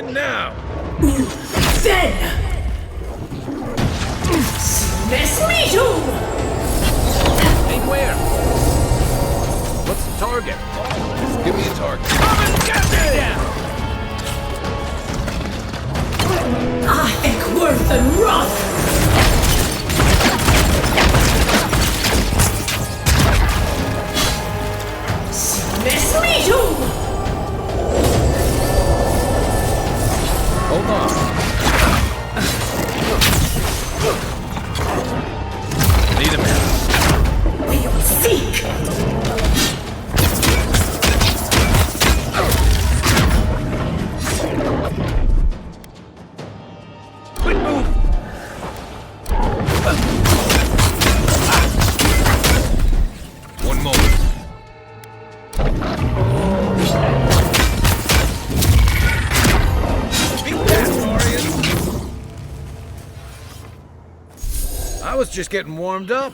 in now! Then! Smash me you! Aim where? What's the target? Give me a target. Come and get me! I think worth and wrath! Smash me you! Hold on. Need a minute. We will seek! Quick move! One moment. Beat that, Orion! I was just getting warmed up.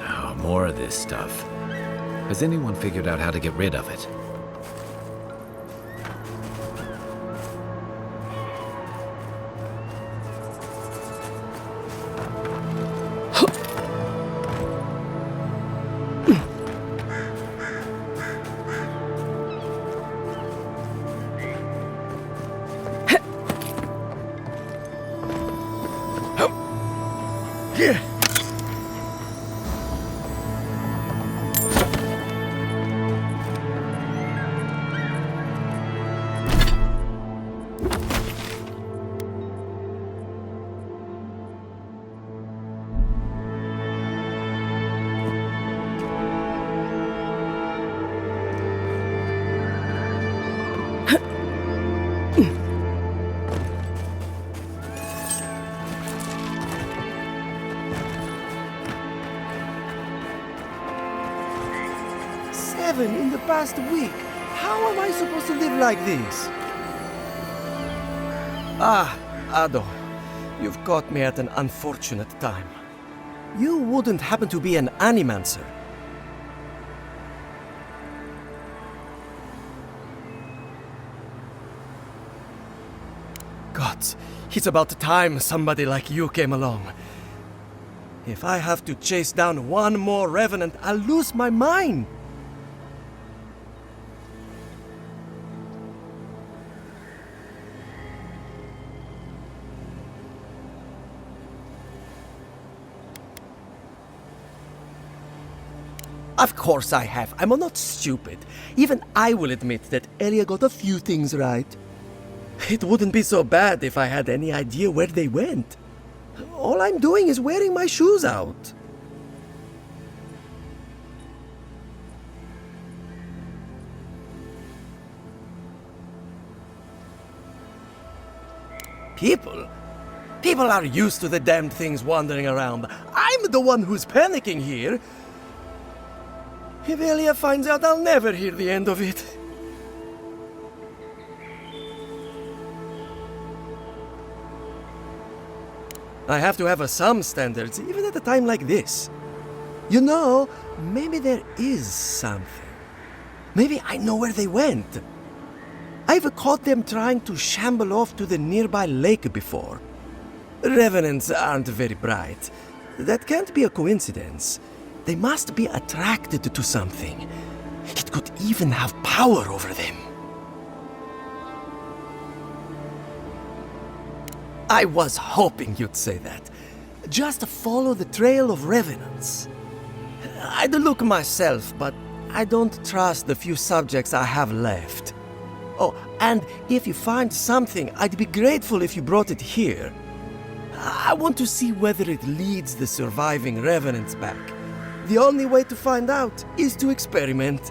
Oh, more of this stuff. Has anyone figured out how to get rid of it? Yeah. Seven in the past week. How am I supposed to live like this? Ah, Ado. You've caught me at an unfortunate time. You wouldn't happen to be an animancer. Gods, it's about time somebody like you came along. If I have to chase down one more revenant, I'll lose my mind. Of course I have. I'm not stupid. Even I will admit that Elia got a few things right. It wouldn't be so bad if I had any idea where they went. All I'm doing is wearing my shoes out. People are used to the damned things wandering around. I'm the one who's panicking here. If Elia finds out, I'll never hear the end of it. I have to have some standards, even at a time like this. You know, maybe there is something. Maybe I know where they went. I've caught them trying to shamble off to the nearby lake before. Revenants aren't very bright. That can't be a coincidence. They must be attracted to something. It could even have power over them. I was hoping you'd say that. Just follow the trail of revenants. I'd look myself, but I don't trust the few subjects I have left. Oh, and if you find something, I'd be grateful if you brought it here. I want to see whether it leads the surviving revenants back. The only way to find out is to experiment.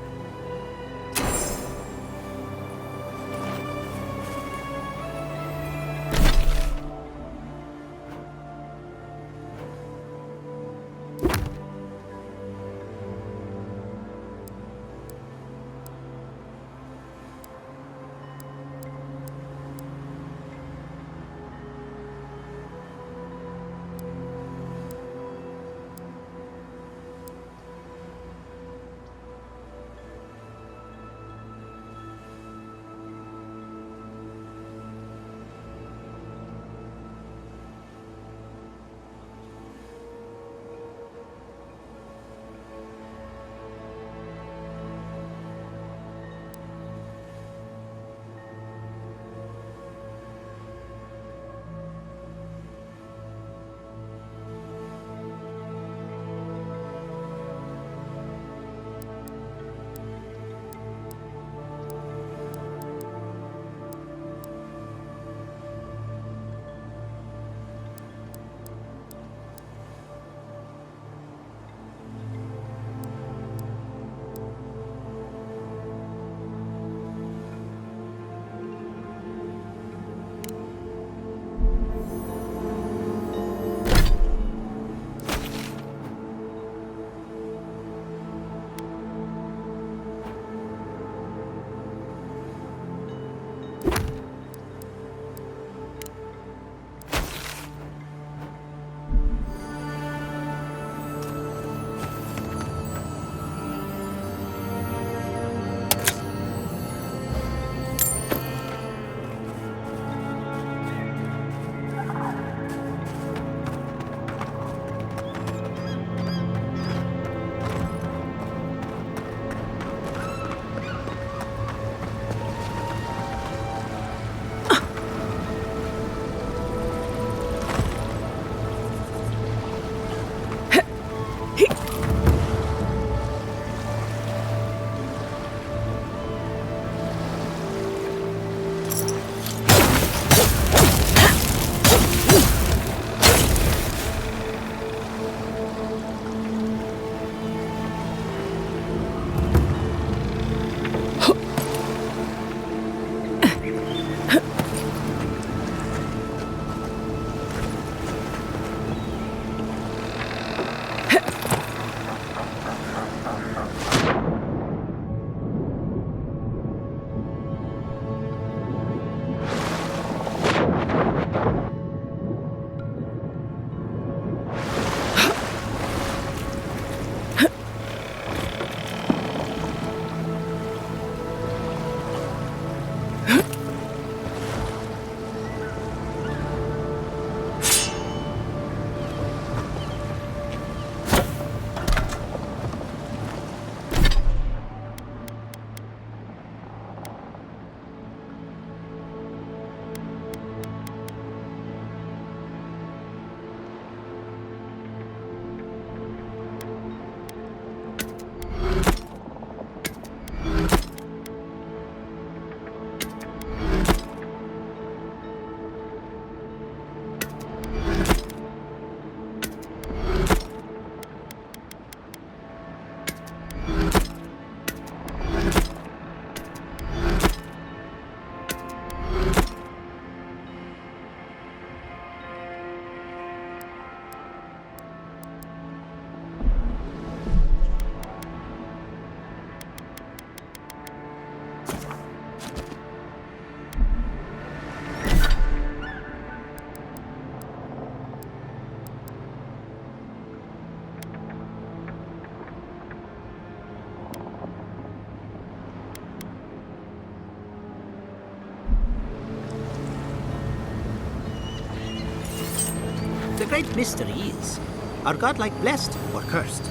The great mystery is, are godlike blessed or cursed?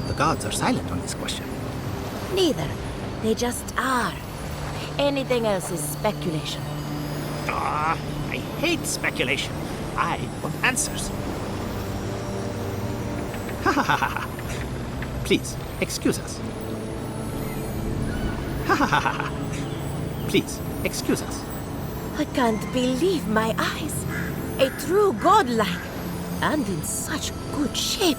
The gods are silent on this question. Neither. They just are. Anything else is speculation. Ah, I hate speculation. I want answers. Ha ha ha ha. Please, excuse us. Ha ha ha ha. Please, excuse us. I can't believe my eyes. A true godlike, and in such good shape.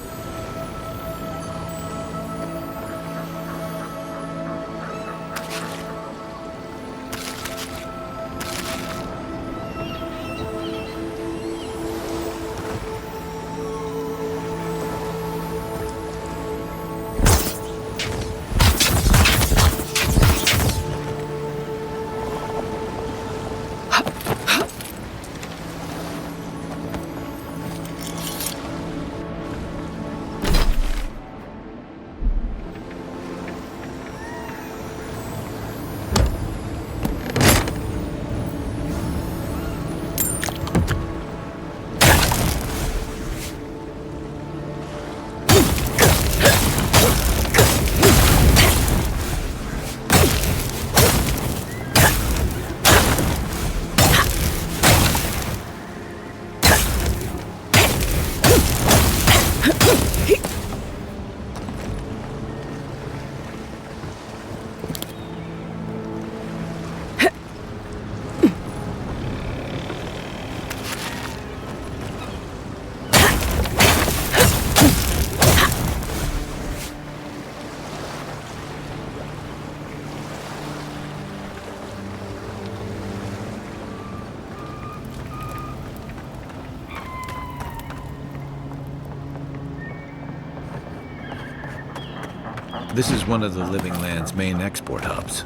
This is one of the Living Land's main export hubs.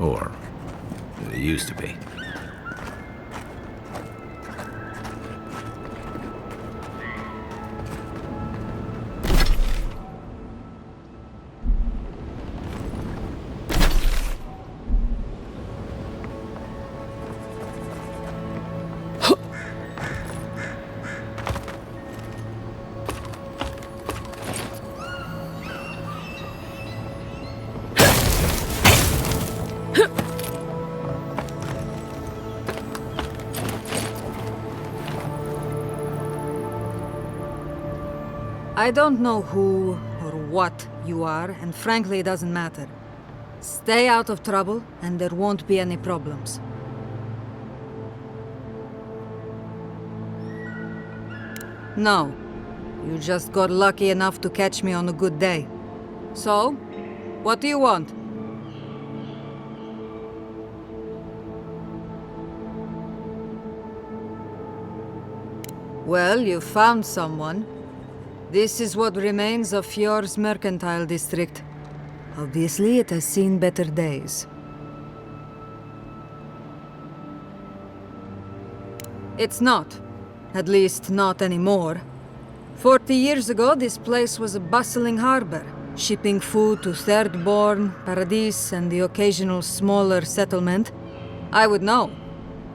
Or, it used to be. I don't know who or what you are, and frankly, it doesn't matter. Stay out of trouble, and there won't be any problems. No. You just got lucky enough to catch me on a good day. So, what do you want? Well, you found someone. This is what remains of Fjord's mercantile district. Obviously, it has seen better days. It's not. At least, not anymore. 40 years ago, this place was a bustling harbor, shipping food to Thirdborn, Paradis, and the occasional smaller settlement. I would know.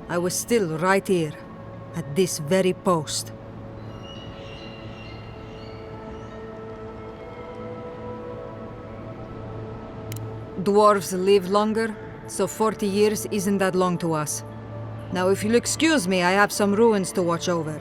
I was still right here, at this very post. Dwarves live longer, so 40 years isn't that long to us. Now, if you'll excuse me, I have some ruins to watch over.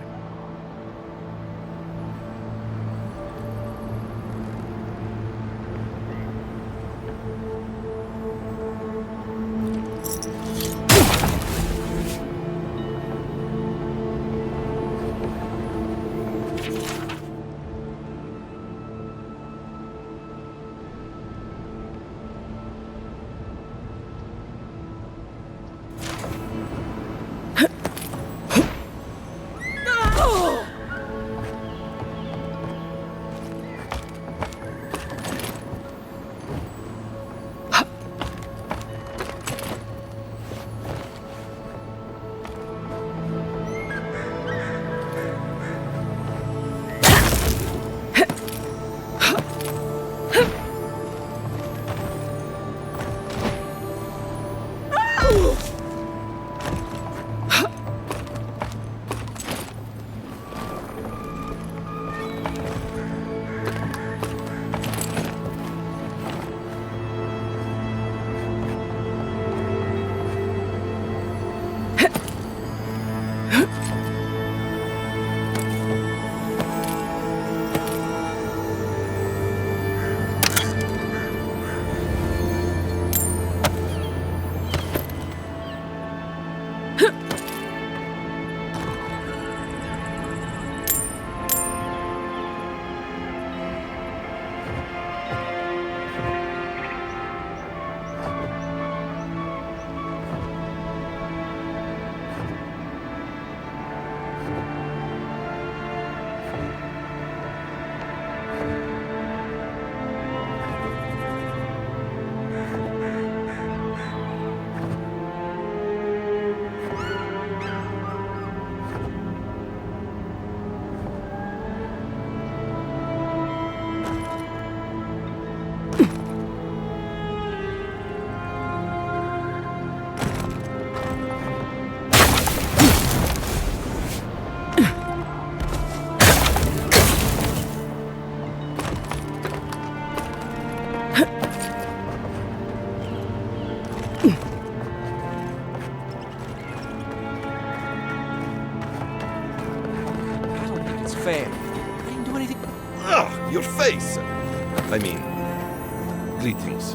Greetings.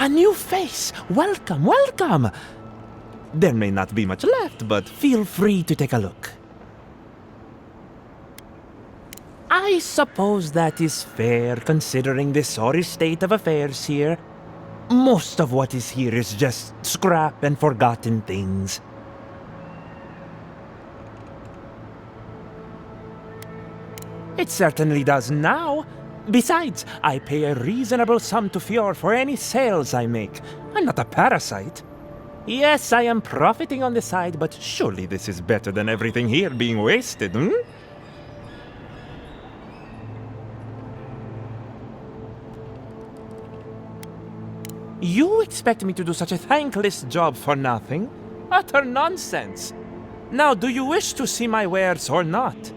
A new face! Welcome, welcome! There may not be much left, but feel free to take a look. I suppose that is fair, considering the sorry state of affairs here. Most of what is here is just scrap and forgotten things. It certainly does now. Besides, I pay a reasonable sum to Fior for any sales I make. I'm not a parasite. Yes, I am profiting on the side, but surely this is better than everything here being wasted, hmm? You expect me to do such a thankless job for nothing? Utter nonsense! Now, do you wish to see my wares or not?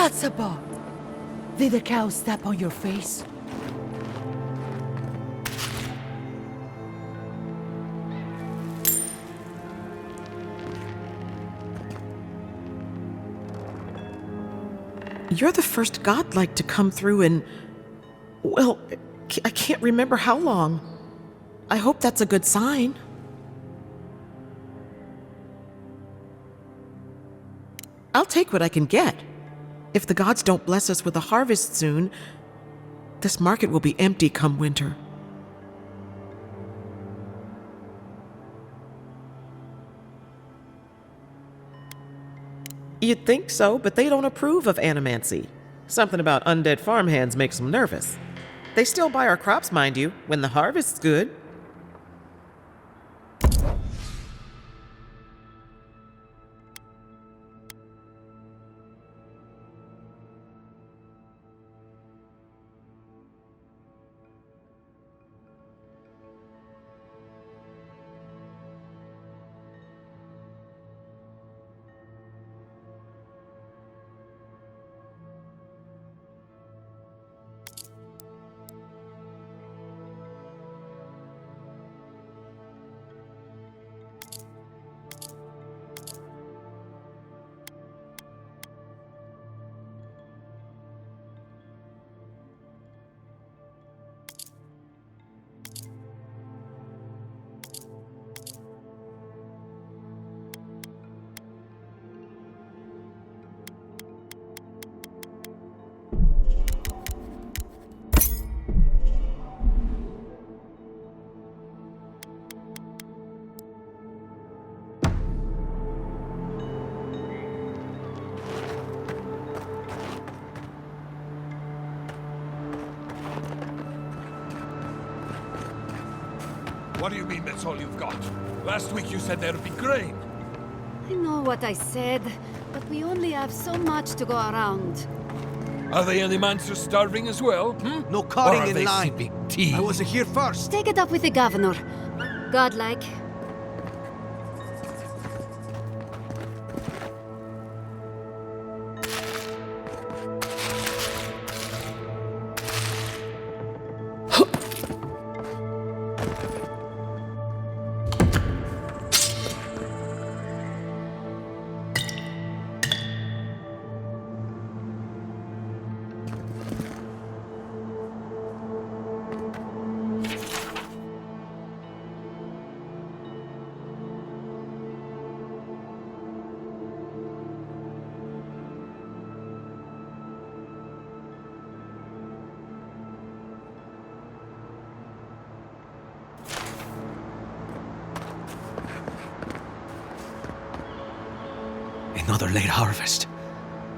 Gods above! Did the cow step on your face? You're the first godlike to come through in... well, I can't remember how long. I hope that's a good sign. I'll take what I can get. If the gods don't bless us with a harvest soon, this market will be empty come winter. You'd think so, but they don't approve of animancy. Something about undead farmhands makes them nervous. They still buy our crops, mind you, when the harvest's good. What do you mean that's all you've got? Last week you said there'd be grain. I know what I said, but we only have so much to go around. Are the animals starving as well? No Or cutting are in they line. sipping tea? I wasn't here first. Take it up with the governor. Godlike. Another late harvest.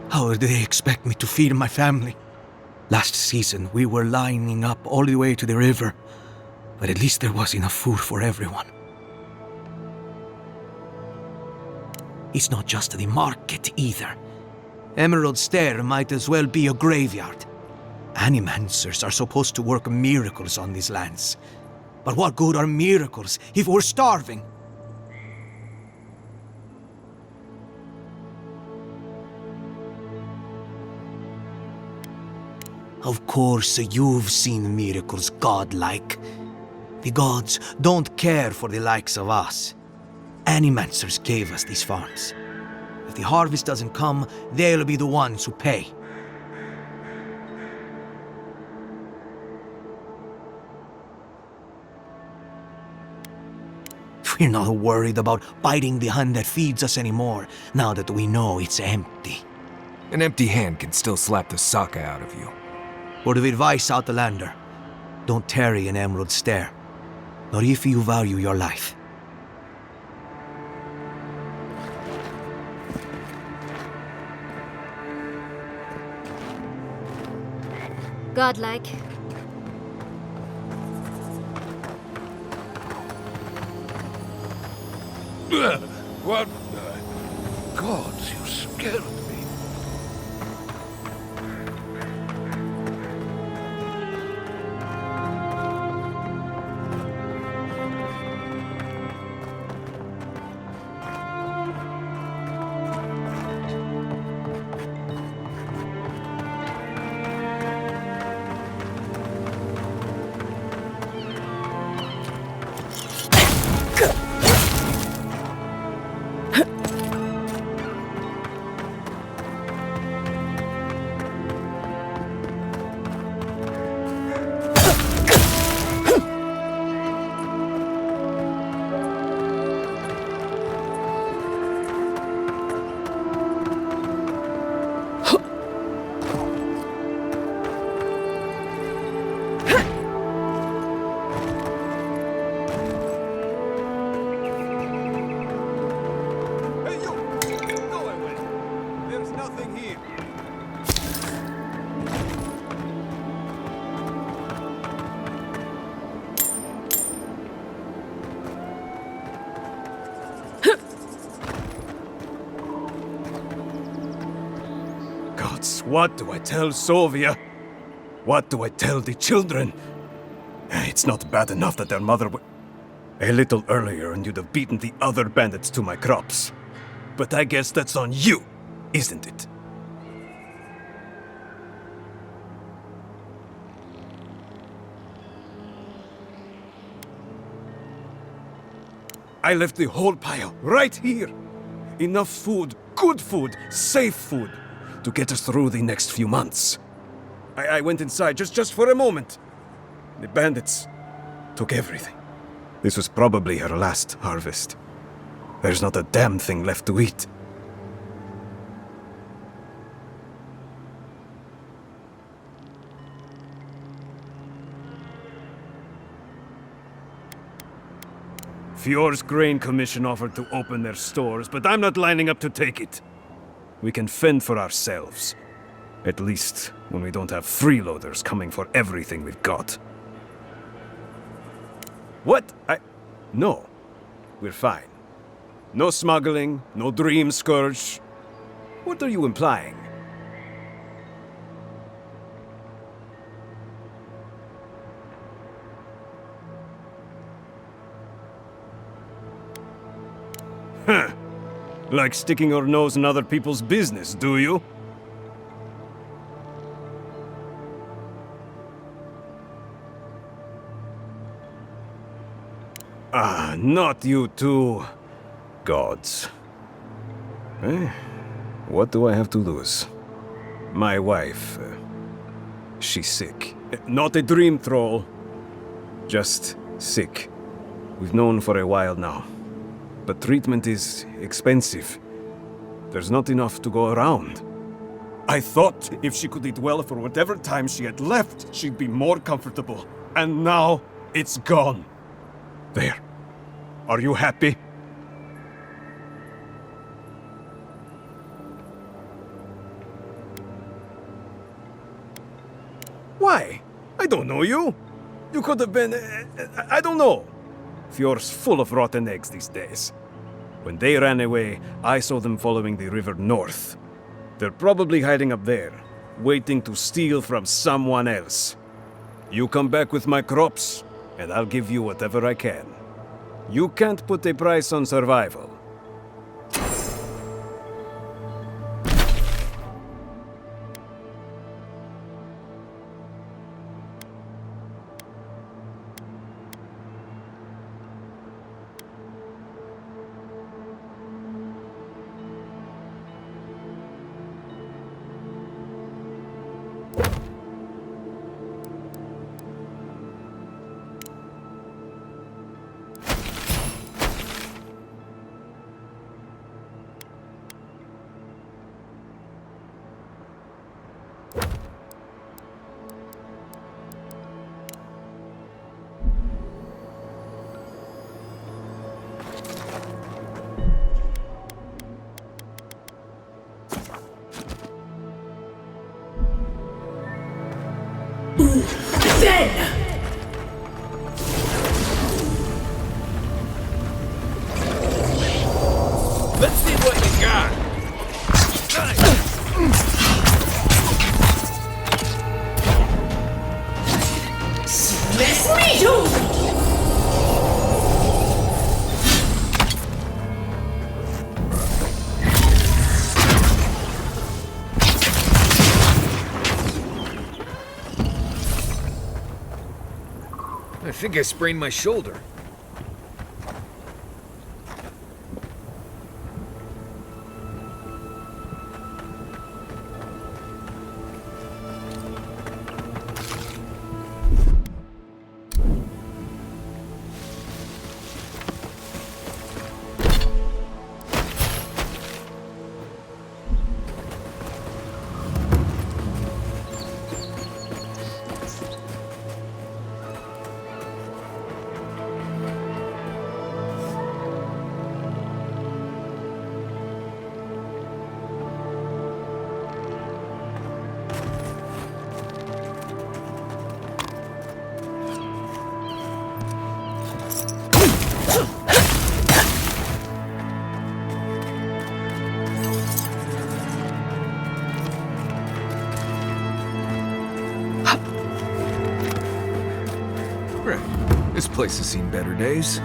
How do they expect me to feed my family? Last season, we were lining up all the way to the river, but at least there was enough food for everyone. It's not just the market either. Emerald Stair might as well be a graveyard. Animancers are supposed to work miracles on these lands. But what good are miracles if we're starving? Of course, you've seen miracles godlike. The gods don't care for the likes of us. Animancers gave us these farms. If the harvest doesn't come, they'll be the ones who pay. We're not worried about biting the hand that feeds us anymore, now that we know it's empty. An empty hand can still slap the sock out of you. Word of advice, Outlander. Don't tarry in Emerald Stair. Not if you value your life. Godlike. What? Gods, you scared me. Hey, you! Go away! There's nothing here. Gods, what do I tell Sovia? What do I tell the children? It's not bad enough that their mother a little earlier and you'd have beaten the other bandits to my crops. But I guess that's on you, isn't it? I left the whole pile right here. Enough food, good food, safe food, to get us through the next few months. I went inside just for a moment. The bandits took everything. This was probably her last harvest. There's not a damn thing left to eat. Fjord's Grain Commission offered to open their stores, but I'm not lining up to take it. We can fend for ourselves. At least when we don't have freeloaders coming for everything we've got. What? No. We're fine. No smuggling, no dream scourge. What are you implying? Huh. Like sticking your nose in other people's business, do you? Ah, not you two. Gods. What do I have to lose? My wife, she's sick. Not a dream troll. Just sick. We've known for a while now. But treatment is expensive. There's not enough to go around. I thought if she could eat well for whatever time she had left, she'd be more comfortable. And now, it's gone. There. Are you happy? Why? I don't know you. You could have been... I don't know. Fjord's full of rotten eggs these days. When they ran away, I saw them following the river north. They're probably hiding up there, waiting to steal from someone else. You come back with my crops, and I'll give you whatever I can. You can't put a price on survival. Then! Let's see what you got. Bless me, you! I think I sprained my shoulder. place has seen better days.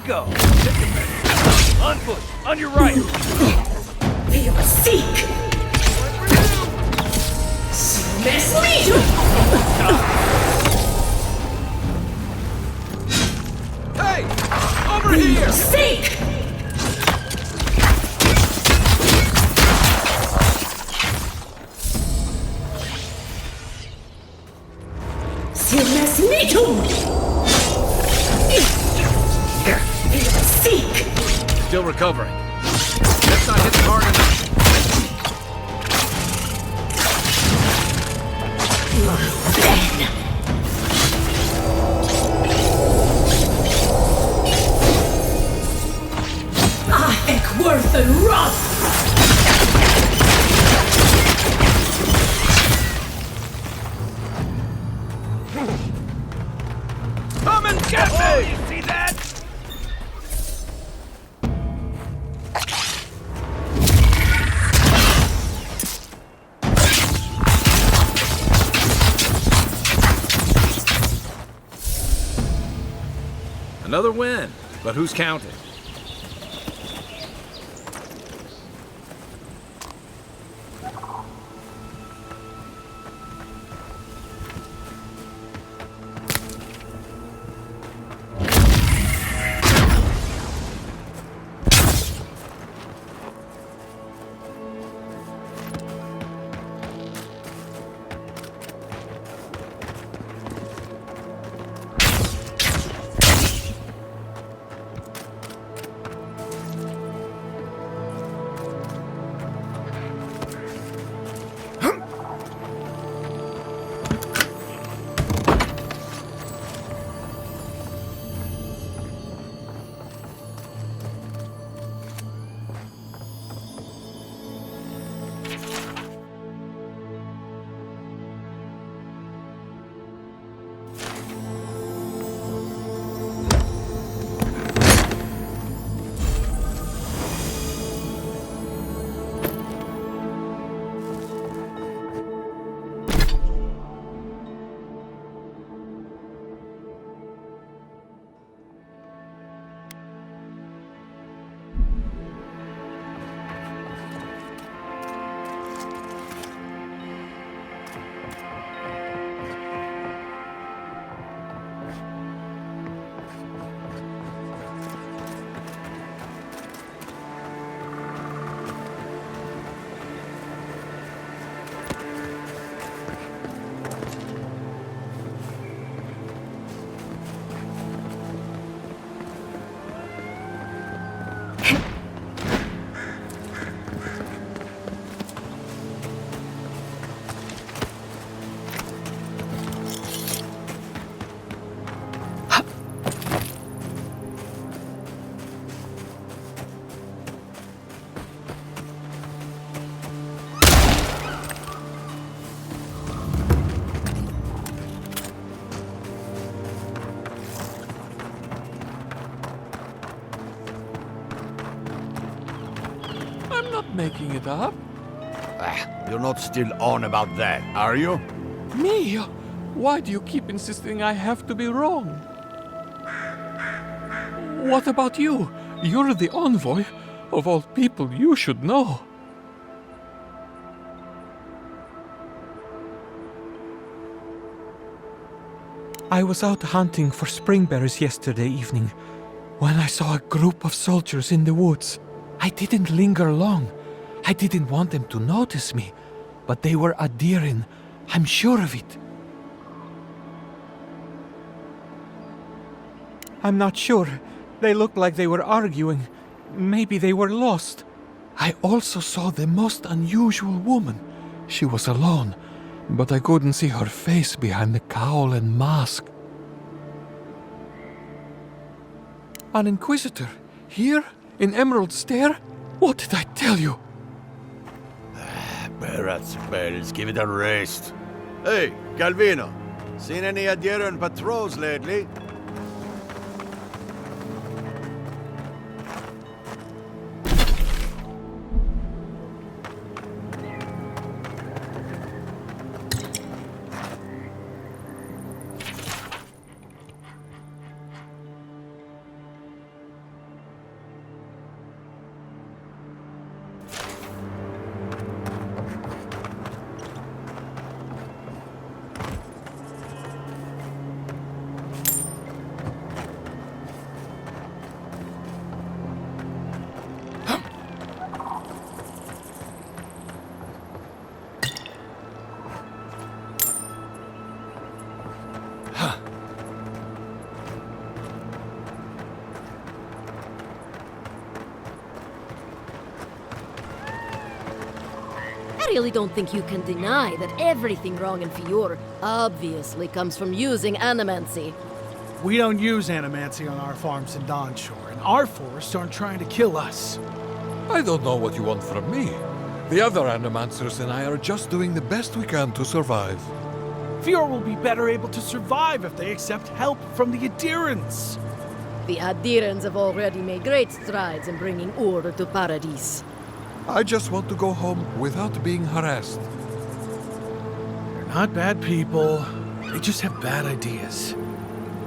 Go. Take a minute. On foot. On your right. We will seek. Mesmejo! Hey! Over here! Seek! Still recovering. That's not hitting hard enough. Ek worth a rough! Come and get me! You see that? Another win, but who's counting? I'm not making it up. You're not still on about that, are you? Me? Why do you keep insisting I have to be wrong? What about you? You're the envoy. Of all people, you should know. I was out hunting for spring berries yesterday evening when I saw a group of soldiers in the woods. I didn't linger long. I didn't want them to notice me, but they were adhering. I'm sure of it. I'm not sure. They looked like they were arguing. Maybe they were lost. I also saw the most unusual woman. She was alone, but I couldn't see her face behind the cowl and mask. An inquisitor? Here? In Emerald Stair? What did I tell you? Barrett's bells, give it a rest. Hey, Calvino, seen any adherent patrols lately? I really don't think you can deny that everything wrong in Fior obviously comes from using animancy. We don't use animancy on our farms in Dawnshore, and our forests aren't trying to kill us. I don't know what you want from me. The other animancers and I are just doing the best we can to survive. Fior will be better able to survive if they accept help from the adherents. The adherents have already made great strides in bringing order to Paradis. I just want to go home without being harassed. They're not bad people. They just have bad ideas.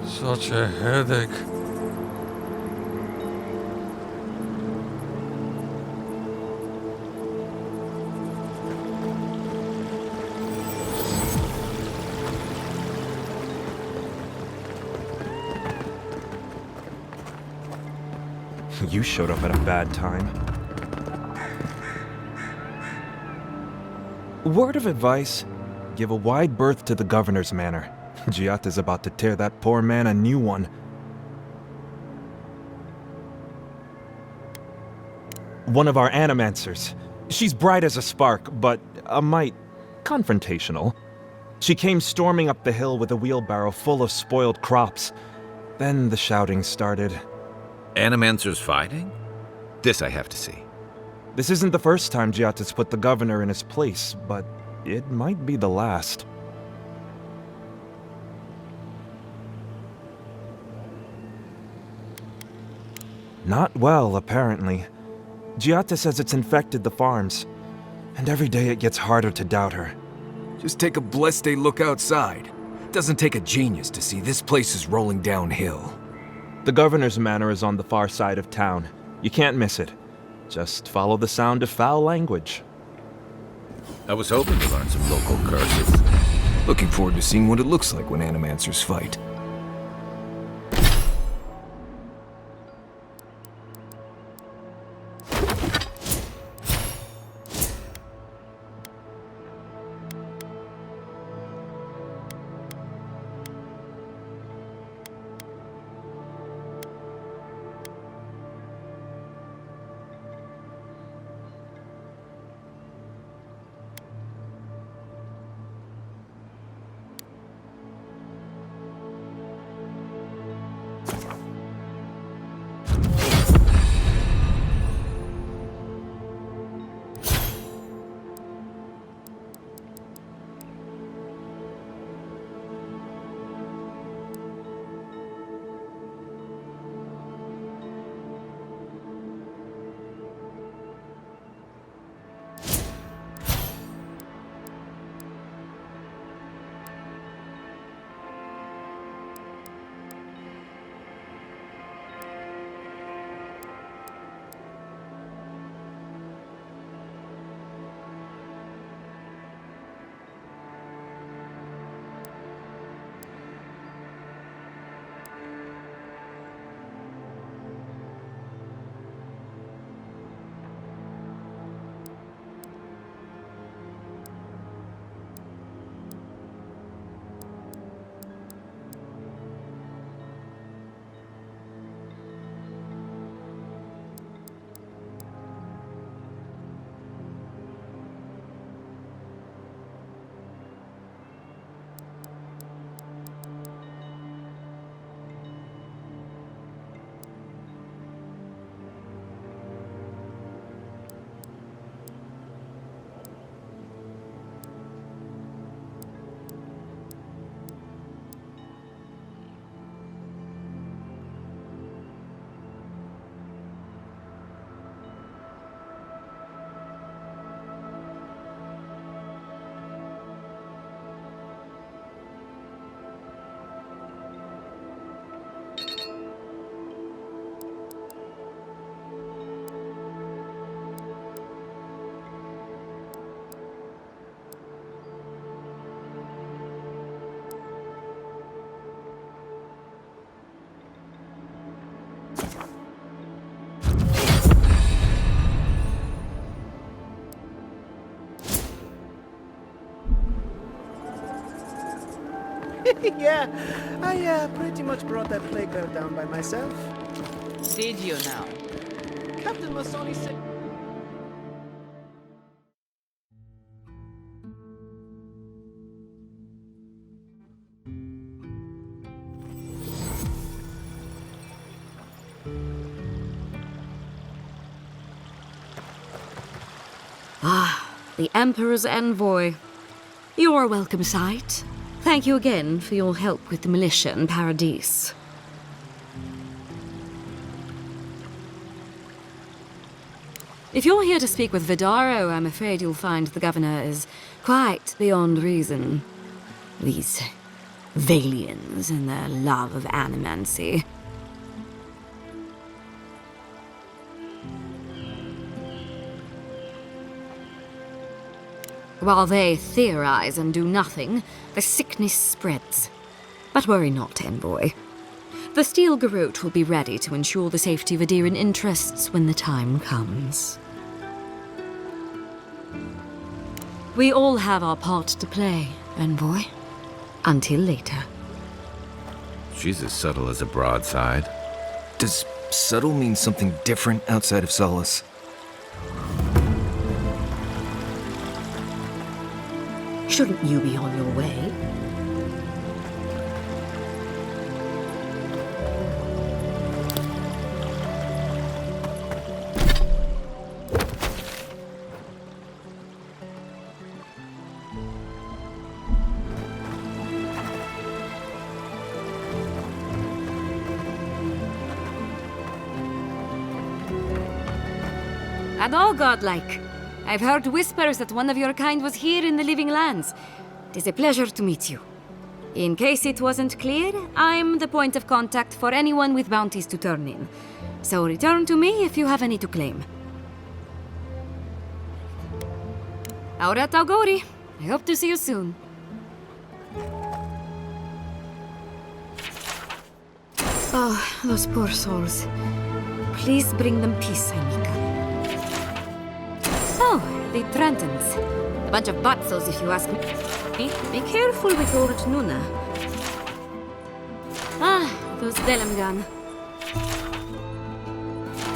Such a headache. You showed up at a bad time. Word of advice, give a wide berth to the governor's manor. Giatta's about to tear that poor man a new one. One of our animancers. She's bright as a spark, but a mite confrontational. She came storming up the hill with a wheelbarrow full of spoiled crops. Then the shouting started. Animancers fighting? This I have to see. This isn't the first time Giatta's put the governor in his place, but it might be the last. Not well, apparently. Giatta says it's infected the farms, and every day it gets harder to doubt her. Just take a blessed day look outside. Doesn't take a genius to see this place is rolling downhill. The governor's manor is on the far side of town. You can't miss it. Just follow the sound of foul language. I was hoping to learn some local curses. Looking forward to seeing what it looks like when animancers fight. Yeah, I pretty much brought that plague bear down by myself. Did you now? Captain Masoni said... Ah, the Emperor's envoy. You're a welcome sight. Thank you again for your help with the militia in Paradise. If you're here to speak with Vidaro, I'm afraid you'll find the governor is quite beyond reason. These Valians and their love of animancy. While they theorize and do nothing, the sickness spreads. But worry not, envoy. The Steel Garrote will be ready to ensure the safety of Adiran interests when the time comes. We all have our part to play, envoy. Until later. She's as subtle as a broadside. Does subtle mean something different outside of Solace? Shouldn't you be on your way? And all godlike. I've heard whispers that one of your kind was here in the Living Lands. It is a pleasure to meet you. In case it wasn't clear, I'm the point of contact for anyone with bounties to turn in. So return to me if you have any to claim. Aurat Augori. I hope to see you soon. Oh, those poor souls. Please bring them peace, Anika. Oh, the Trentons. A bunch of batzos, if you ask me. Be careful with old Nuna. Ah, those Delamgan.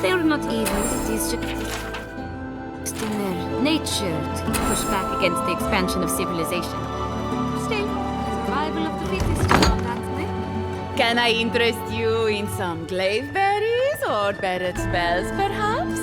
They're not evil, it is just in their nature to push back against the expansion of civilization. Still, survival of the fittest and all that, eh? Can I interest you in some glaive berries or better spells, perhaps?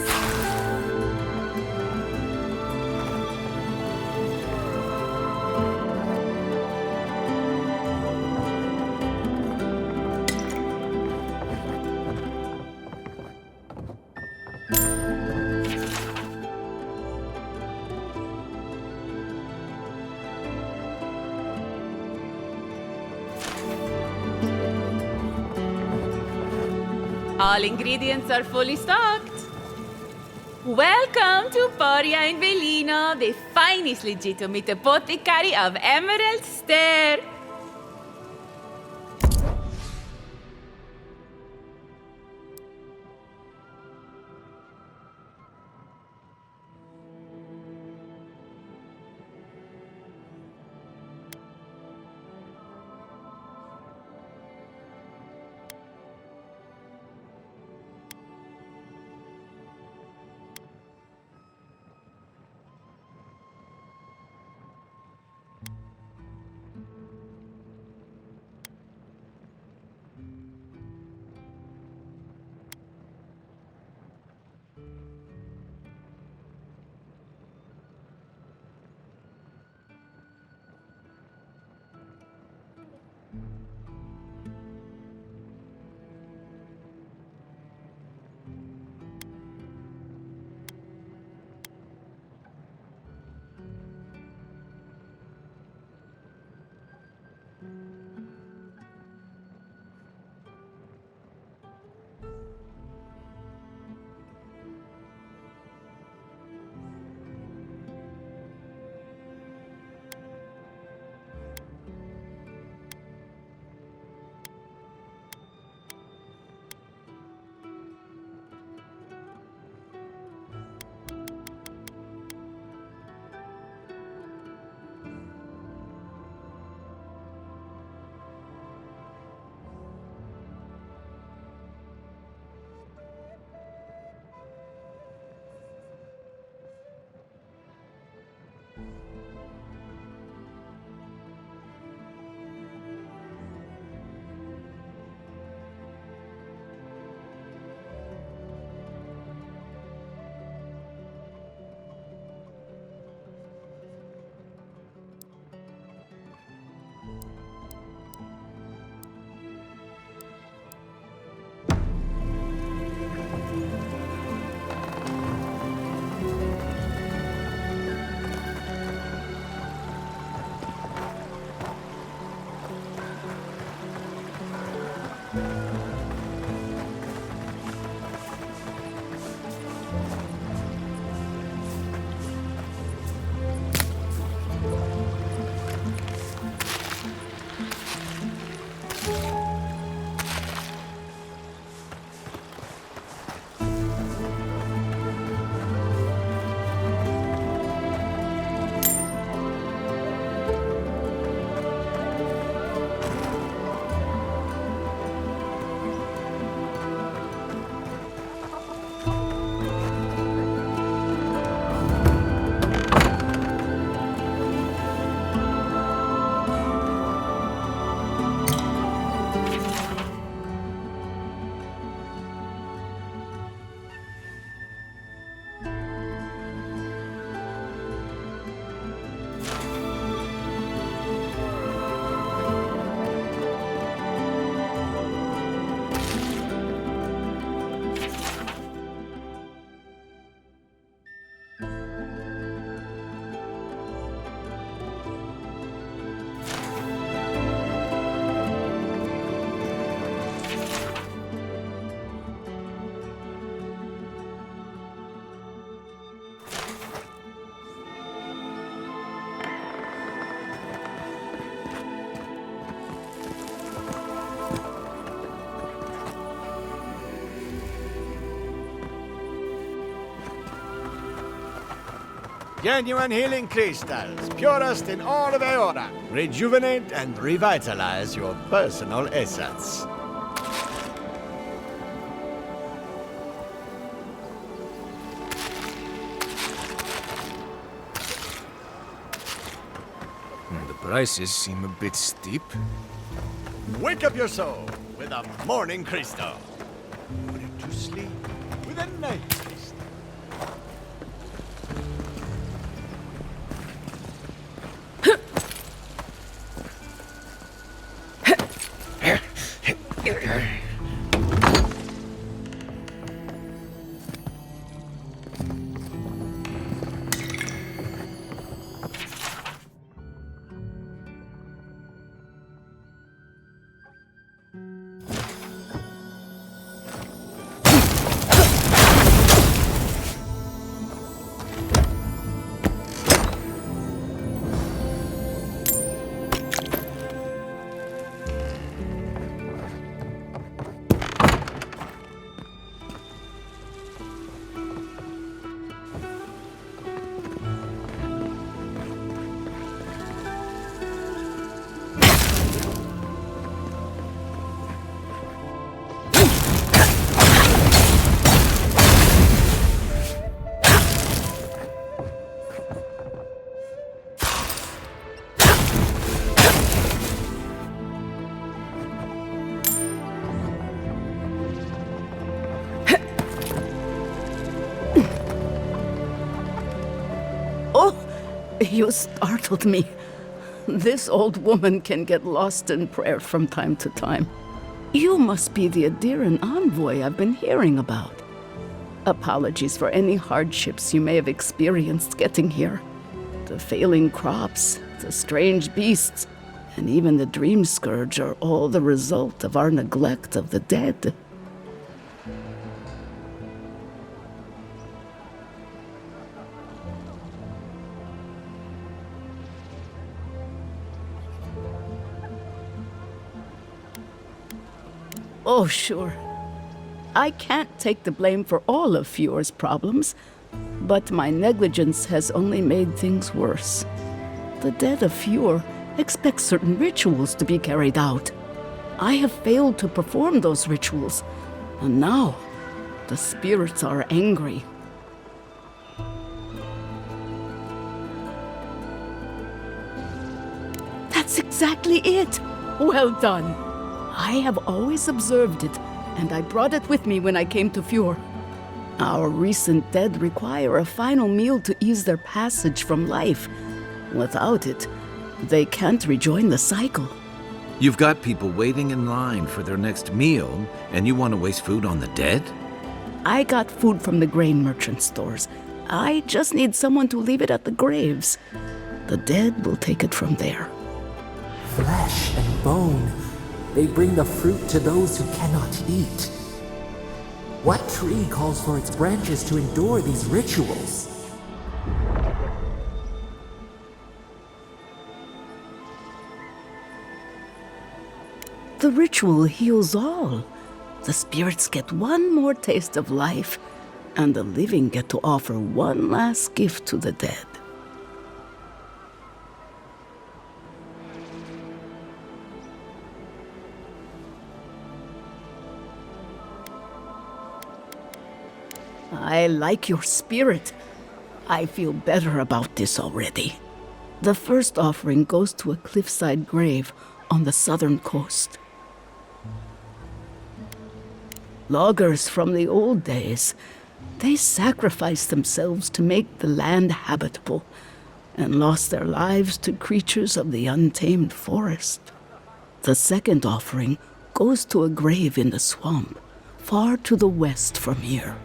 All ingredients are fully stocked. Welcome to Poria in Velino, the finest legitimate apothecary of Emerald Stair. Genuine healing crystals, purest in all of Eora. Rejuvenate and revitalize your personal essence. The prices seem a bit steep. Wake up your soul with a morning crystal. Put it to sleep with a night crystal. You startled me. This old woman can get lost in prayer from time to time. You must be the Adiran envoy I've been hearing about. Apologies for any hardships you may have experienced getting here. The failing crops, the strange beasts, and even the dream scourge are all the result of our neglect of the dead. Oh, sure. I can't take the blame for all of Fjord's problems, but my negligence has only made things worse. The dead of Fjord expect certain rituals to be carried out. I have failed to perform those rituals, and now the spirits are angry. That's exactly it! Well done! I have always observed it, and I brought it with me when I came to Fjord. Our recent dead require a final meal to ease their passage from life. Without it, they can't rejoin the cycle. You've got people waiting in line for their next meal, and you want to waste food on the dead? I got food from the grain merchant stores. I just need someone to leave it at the graves. The dead will take it from there. Flesh and bone. They bring the fruit to those who cannot eat. What tree calls for its branches to endure these rituals? The ritual heals all. The spirits get one more taste of life, and the living get to offer one last gift to the dead. I like your spirit. I feel better about this already. The first offering goes to a cliffside grave on the southern coast. Loggers from the old days, they sacrificed themselves to make the land habitable and lost their lives to creatures of the untamed forest. The second offering goes to a grave in the swamp, far to the west from here.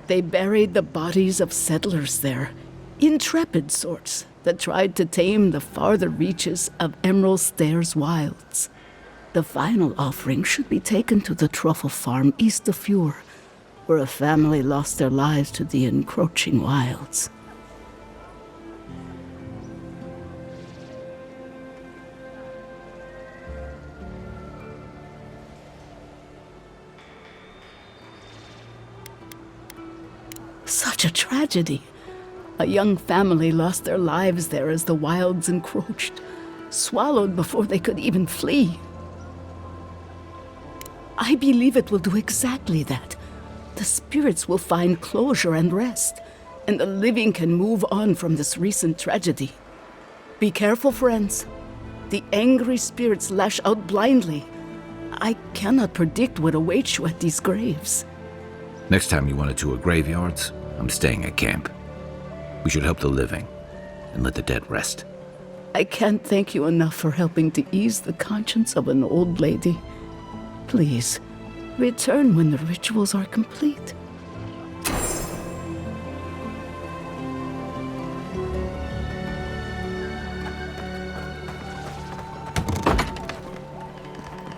They buried the bodies of settlers there, intrepid sorts that tried to tame the farther reaches of Emerald Stairs wilds. The final offering should be taken to the truffle farm east of Fjord, where a family lost their lives to the encroaching wilds. Such a tragedy. A young family lost their lives there as the wilds encroached, swallowed before they could even flee. I believe it will do exactly that. The spirits will find closure and rest, and the living can move on from this recent tragedy. Be careful, friends. The angry spirits lash out blindly. I cannot predict what awaits you at these graves. Next time you want to tour graveyards, I'm staying at camp. We should help the living and let the dead rest. I can't thank you enough for helping to ease the conscience of an old lady. Please, return when the rituals are complete.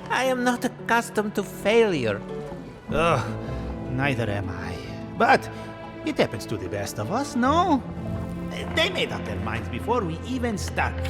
I am not accustomed to failure. Ugh, neither am I. But it happens to the best of us, no? They made up their minds before we even started.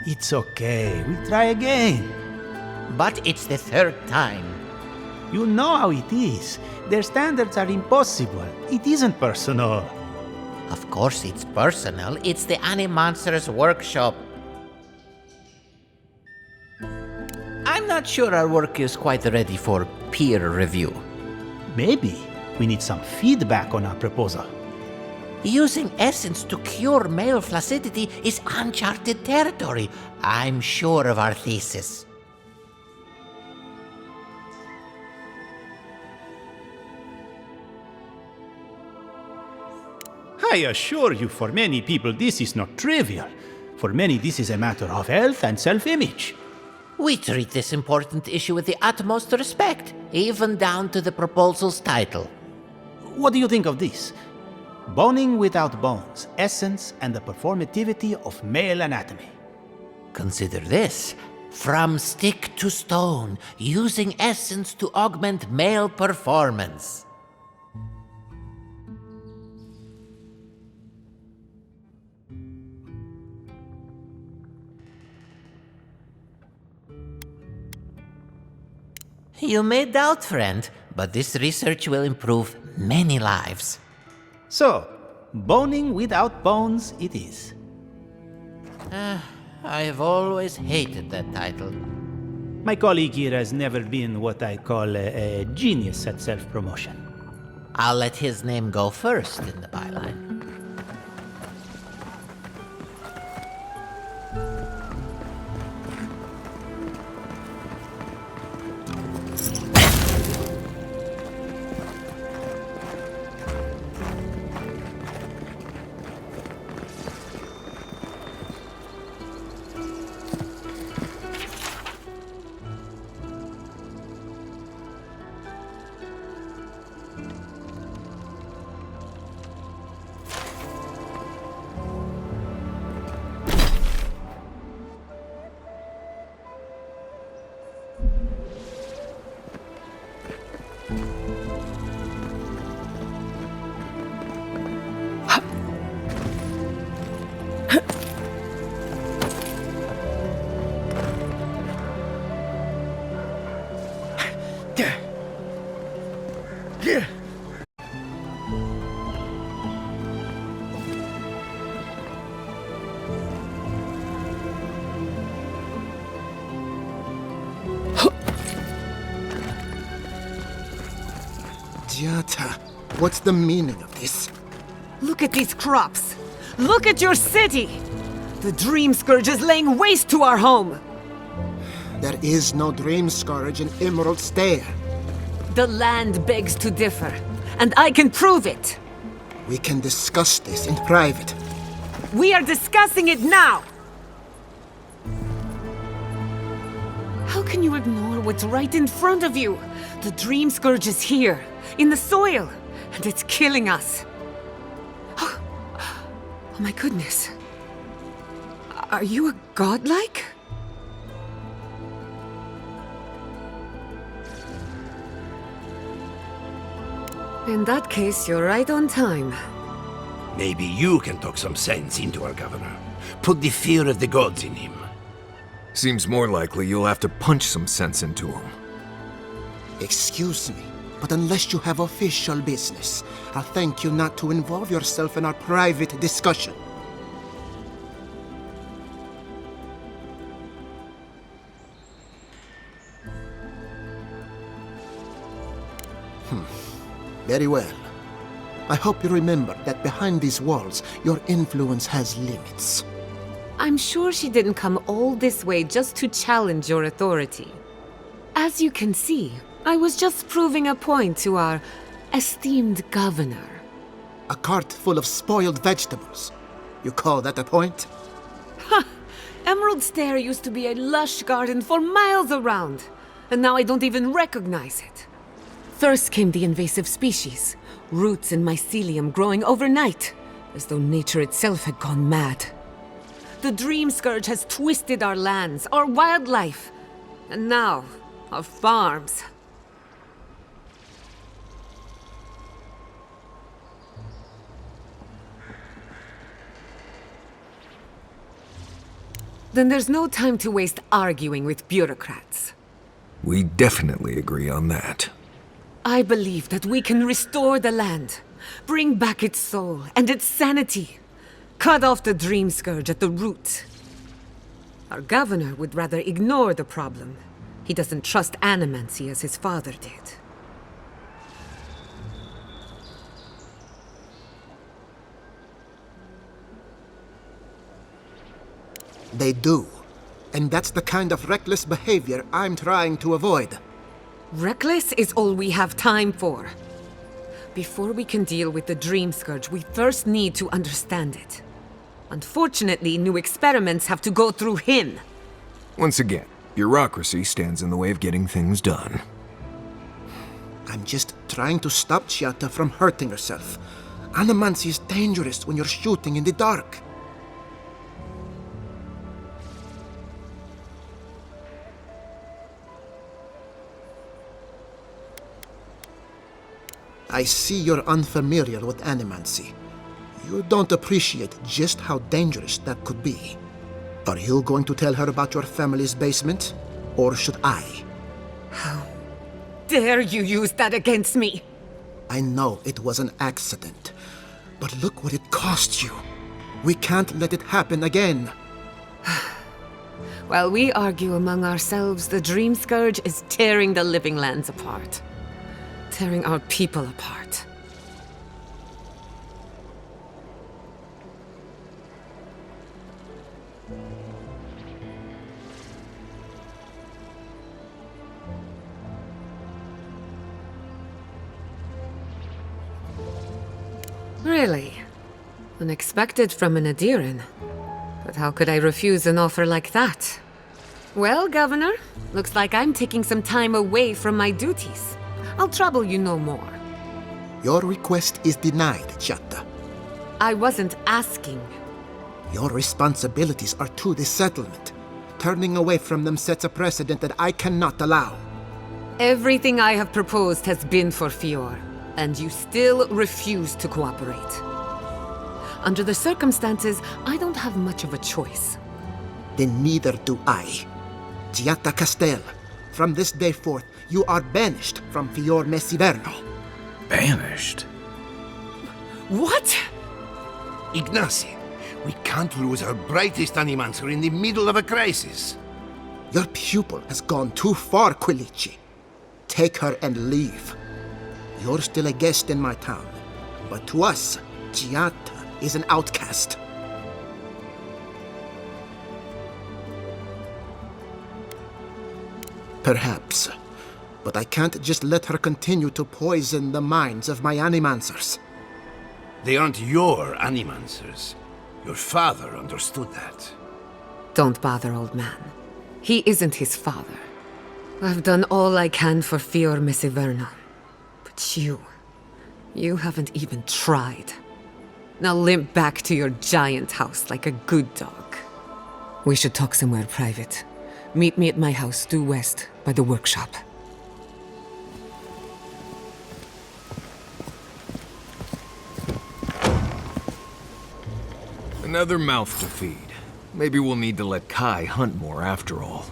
It's okay, we try again. But it's the third time. You know how it is. Their standards are impossible. It isn't personal. Of course it's personal. It's the Animonsters workshop. I'm not sure our work is quite ready for peer review. Maybe we need some feedback on our proposal. Using essence to cure male flaccidity is uncharted territory. I'm sure of our thesis. I assure you, for many people, this is not trivial. For many, this is a matter of health and self-image. We treat this important issue with the utmost respect, even down to the proposal's title. What do you think of this? Boning without bones, essence and the performativity of male anatomy. Consider this. From stick to stone, using essence to augment male performance. You may doubt, friend, but this research will improve many lives. So, boning without bones it is. I have always hated that title. My colleague here has never been what I call a genius at self-promotion. I'll let his name go first in the byline. Jata, what's the meaning of this? Look at these crops. Look at your city. The Dream Scourge is laying waste to our home. There is no Dream Scourge in Emerald Stair. The land begs to differ, and I can prove it. We can discuss this in private. We are discussing it now. How can you ignore what's right in front of you? The Dream Scourge is here, in the soil, and it's killing us. Oh my goodness. Are you a godlike? In that case, you're right on time. Maybe you can talk some sense into our governor. Put the fear of the gods in him. Seems more likely you'll have to punch some sense into him. Excuse me, but unless you have official business, I'll thank you not to involve yourself in our private discussion. Very well. I hope you remember that behind these walls, your influence has limits. I'm sure she didn't come all this way just to challenge your authority. As you can see, I was just proving a point to our esteemed governor. A cart full of spoiled vegetables. You call that a point? Ha! Emerald Stair used to be a lush garden for miles around, and now I don't even recognize it. First came the invasive species, roots and mycelium growing overnight, as though nature itself had gone mad. The Dream Scourge has twisted our lands, our wildlife, and now, our farms. Then there's no time to waste arguing with bureaucrats. We definitely agree on that. I believe that we can restore the land, bring back its soul and its sanity, cut off the Dream Scourge at the root. Our governor would rather ignore the problem. He doesn't trust animancy as his father did. They do. And that's the kind of reckless behavior I'm trying to avoid. Reckless is all we have time for. Before we can deal with the Dream Scourge, we first need to understand it. Unfortunately, new experiments have to go through him. Once again, bureaucracy stands in the way of getting things done. I'm just trying to stop Chiata from hurting herself. Animancy is dangerous when you're shooting in the dark. I see you're unfamiliar with animancy. You don't appreciate just how dangerous that could be. Are you going to tell her about your family's basement? Or should I? How dare you use that against me? I know it was an accident, but look what it cost you. We can't let it happen again. While we argue among ourselves, the Dream Scourge is tearing the living lands apart. Tearing our people apart. Really? Unexpected from an Adiran. But how could I refuse an offer like that? Well, Governor, looks like I'm taking some time away from my duties. I'll trouble you no more. Your request is denied, Chiata. I wasn't asking. Your responsibilities are to the settlement. Turning away from them sets a precedent that I cannot allow. Everything I have proposed has been for Fior, and you still refuse to cooperate. Under the circumstances, I don't have much of a choice. Then neither do I. Chiata Castel, from this day forth, you are banished from Fior Messiverno. Banished? What? Ignacy, we can't lose our brightest animancer in the middle of a crisis. Your pupil has gone too far, Quilici. Take her and leave. You're still a guest in my town, but to us, Chiata is an outcast. Perhaps. But I can't just let her continue to poison the minds of my animancers. They aren't your animancers. Your father understood that. Don't bother, old man. He isn't his father. I've done all I can for Fior Mesiverno. But you haven't even tried. Now limp back to your giant house like a good dog. We should talk somewhere private. Meet me at my house due west, by the workshop. Another mouth to feed. Maybe we'll need to let Kai hunt more after all.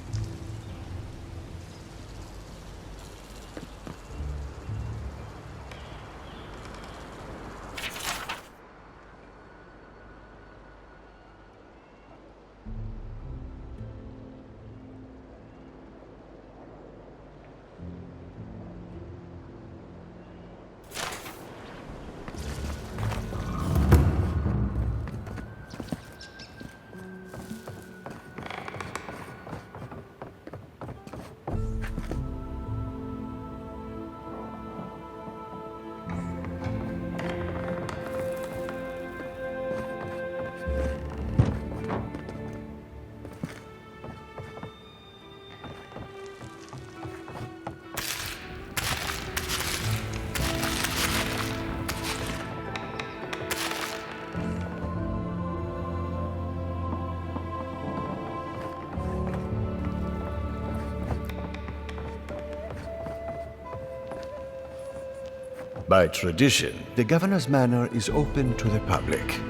By tradition, the governor's manor is open to the public.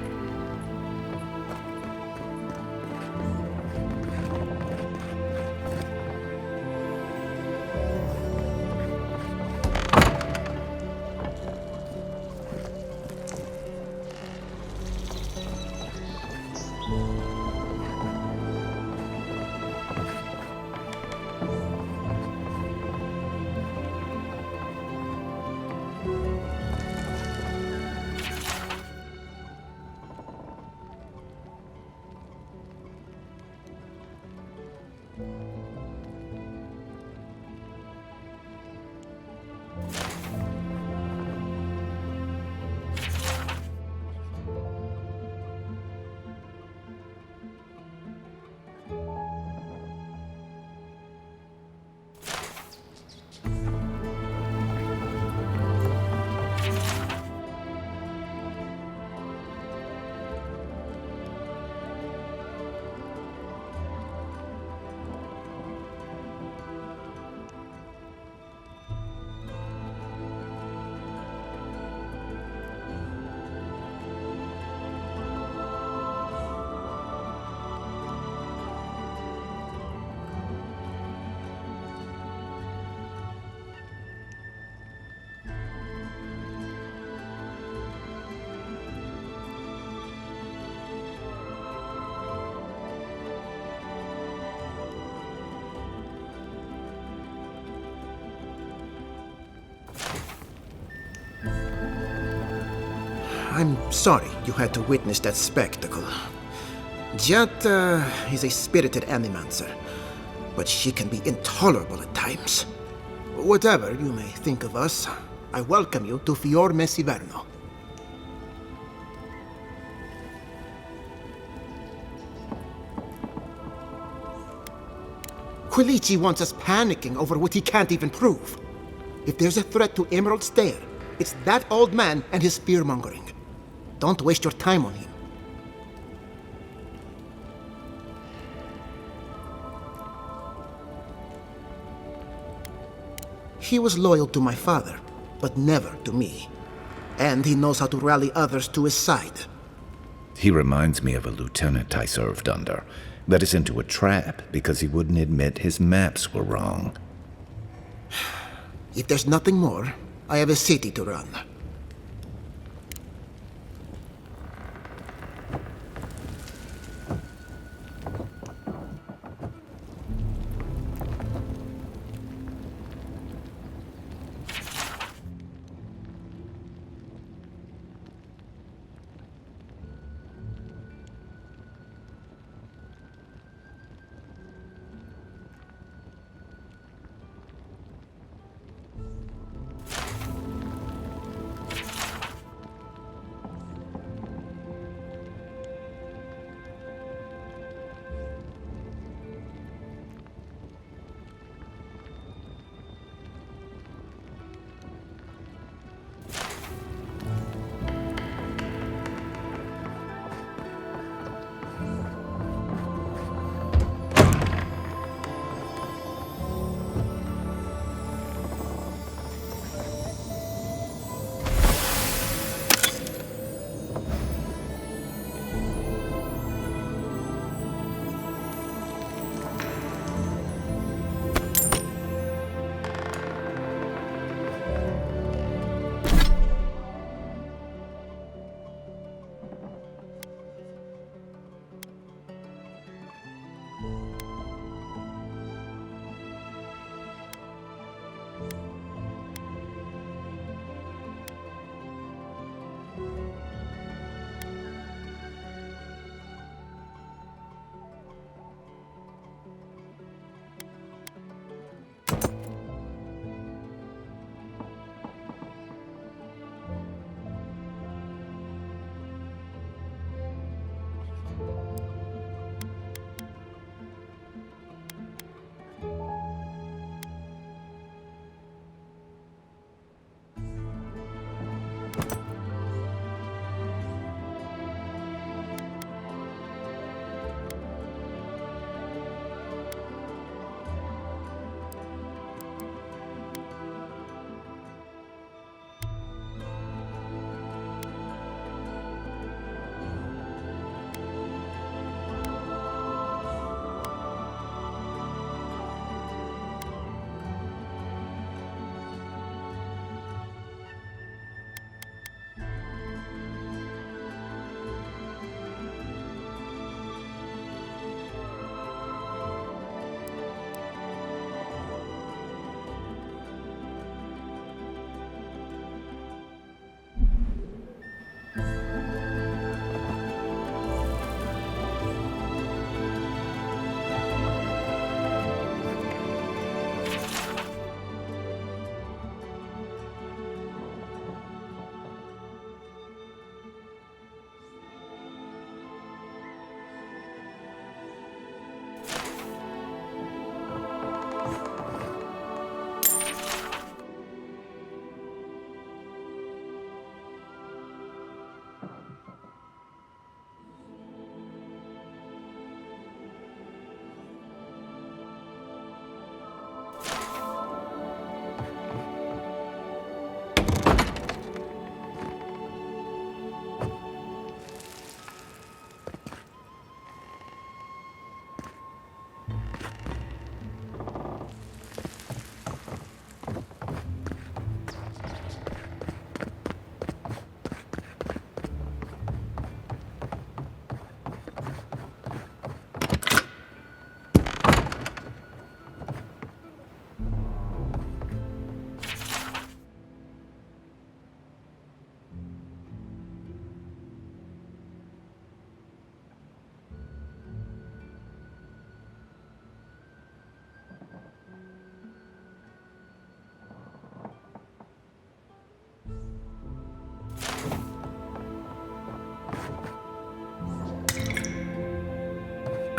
I'm sorry you had to witness that spectacle. Giatta is a spirited animancer, but she can be intolerable at times. Whatever you may think of us, I welcome you to Fior Mesiverno. Quilici wants us panicking over what he can't even prove. If there's a threat to Emerald Stair, it's that old man and his fear-mongering. Don't waste your time on him. He was loyal to my father, but never to me. And he knows how to rally others to his side. He reminds me of a lieutenant I served under. Led us into a trap because he wouldn't admit his maps were wrong. If there's nothing more, I have a city to run.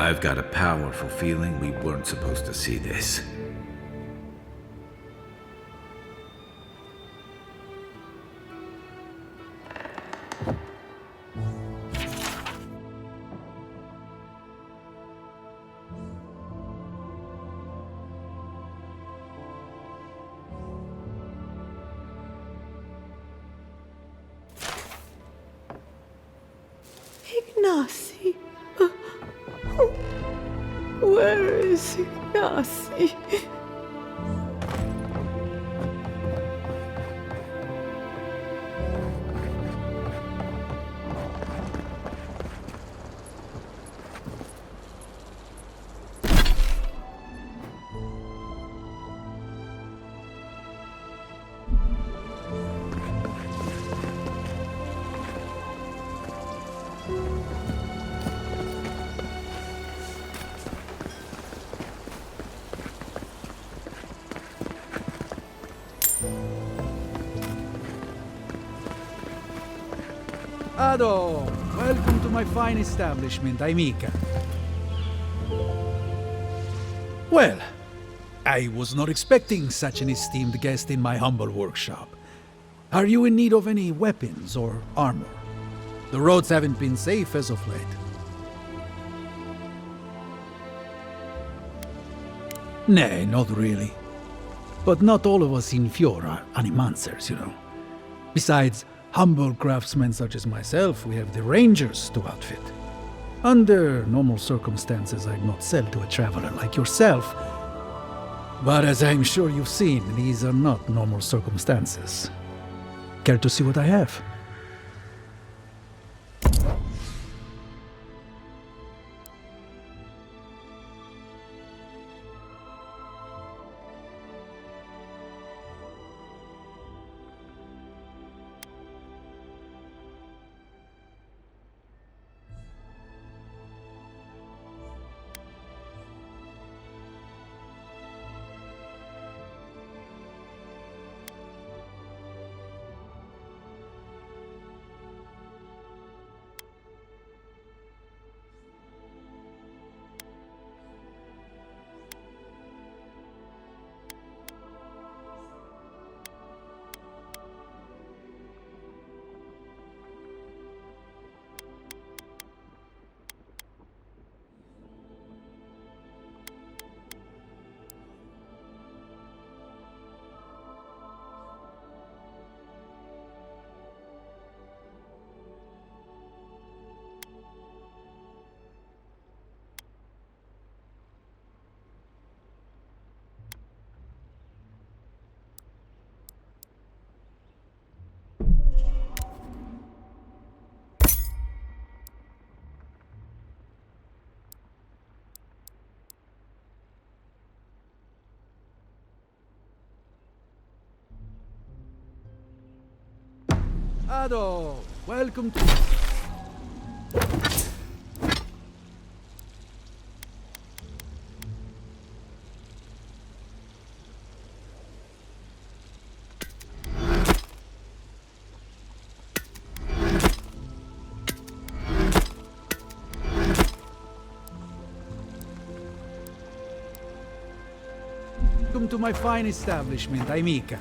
I've got a powerful feeling we weren't supposed to see this. Ignacy. Where is Ignacy? Ado, welcome to my fine establishment, Amica. Well, I was not expecting such an esteemed guest in my humble workshop. Are you in need of any weapons or armor? The roads haven't been safe as of late. Nay, not really. But not all of us in Fjord are animancers, you know. Besides, humble craftsmen such as myself, we have the rangers to outfit. Under normal circumstances, I'd not sell to a traveler like yourself. But as I'm sure you've seen, these are not normal circumstances. Care to see what I have? Ado, welcome to... Welcome to my fine establishment, I'm Mika.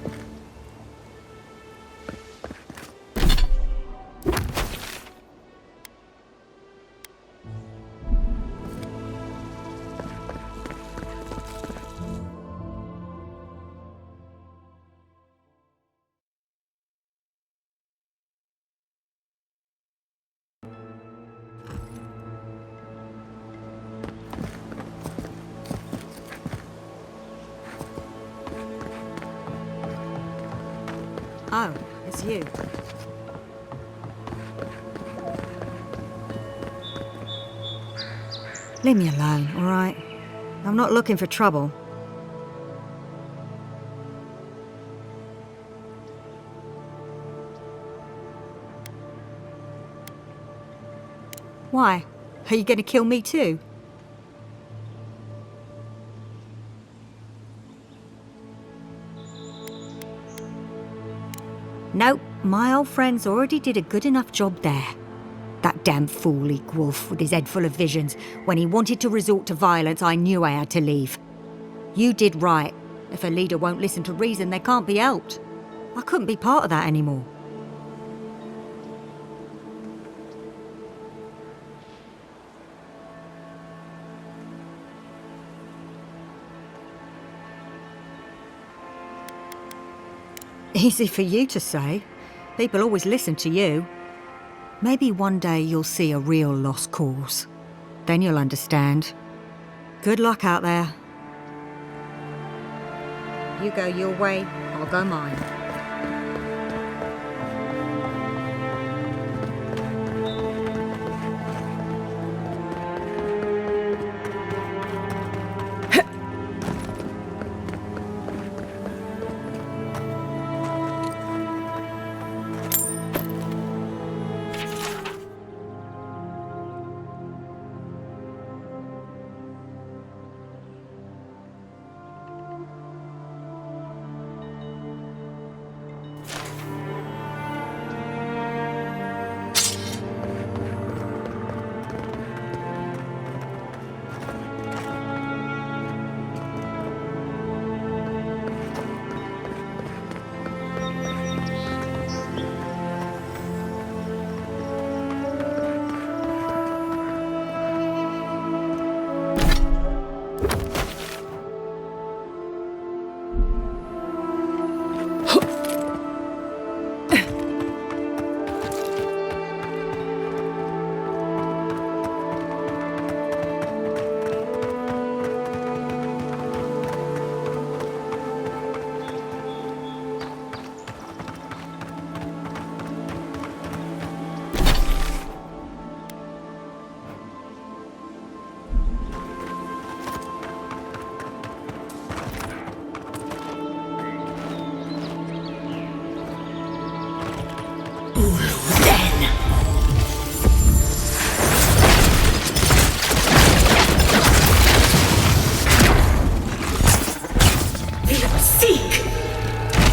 Oh, it's you. Leave me alone, all right? I'm not looking for trouble. Why? Are you going to kill me too? Nope, my old friend's already did a good enough job there. That damn fool Wolf with his head full of visions. When he wanted to resort to violence, I knew I had to leave. You did right. If a leader won't listen to reason, they can't be helped. I couldn't be part of that anymore. Easy for you to say. People always listen to you. Maybe one day you'll see a real lost cause. Then you'll understand. Good luck out there. You go your way, I'll go mine.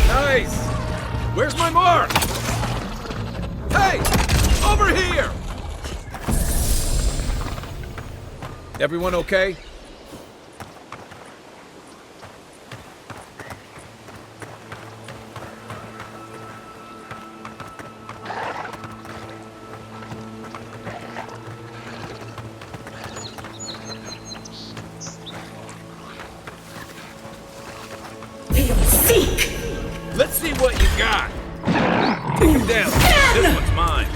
Nice! Where's my mark? Hey! Over here! Everyone okay? Let's see what you got. Take him down. This one's mine.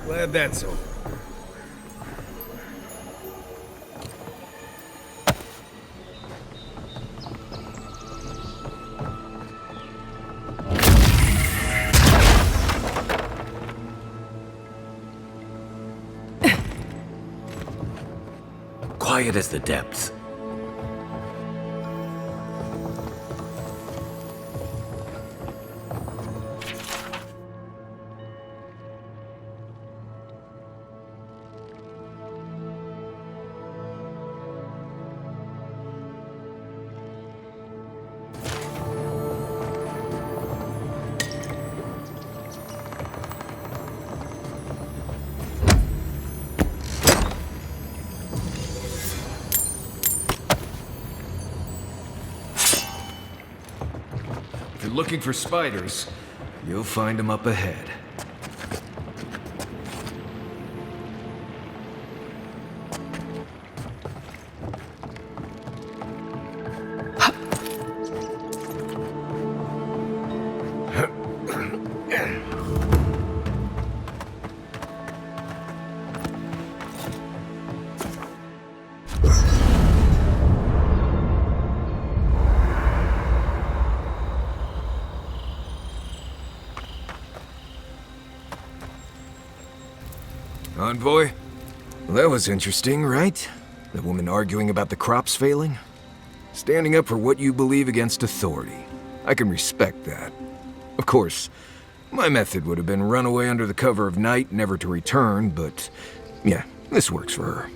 Glad that's over. Quiet as the depths. If you're looking for spiders, you'll find them up ahead. Envoy? Well, that was interesting, right? The woman arguing about the crops failing? Standing up for what you believe against authority. I can respect that. Of course, my method would have been run away under the cover of night, never to return, but yeah, this works for her.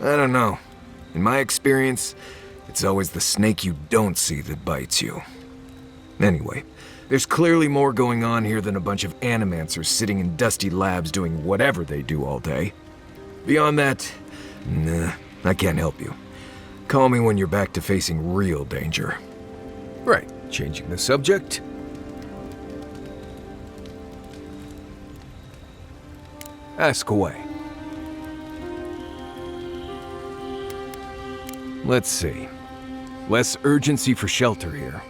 I don't know. In my experience, it's always the snake you don't see that bites you. Anyway, there's clearly more going on here than a bunch of animancers sitting in dusty labs doing whatever they do all day. Beyond that, nah, I can't help you. Call me when you're back to facing real danger. Right, changing the subject. Ask away. Let's see. Less urgency for shelter here.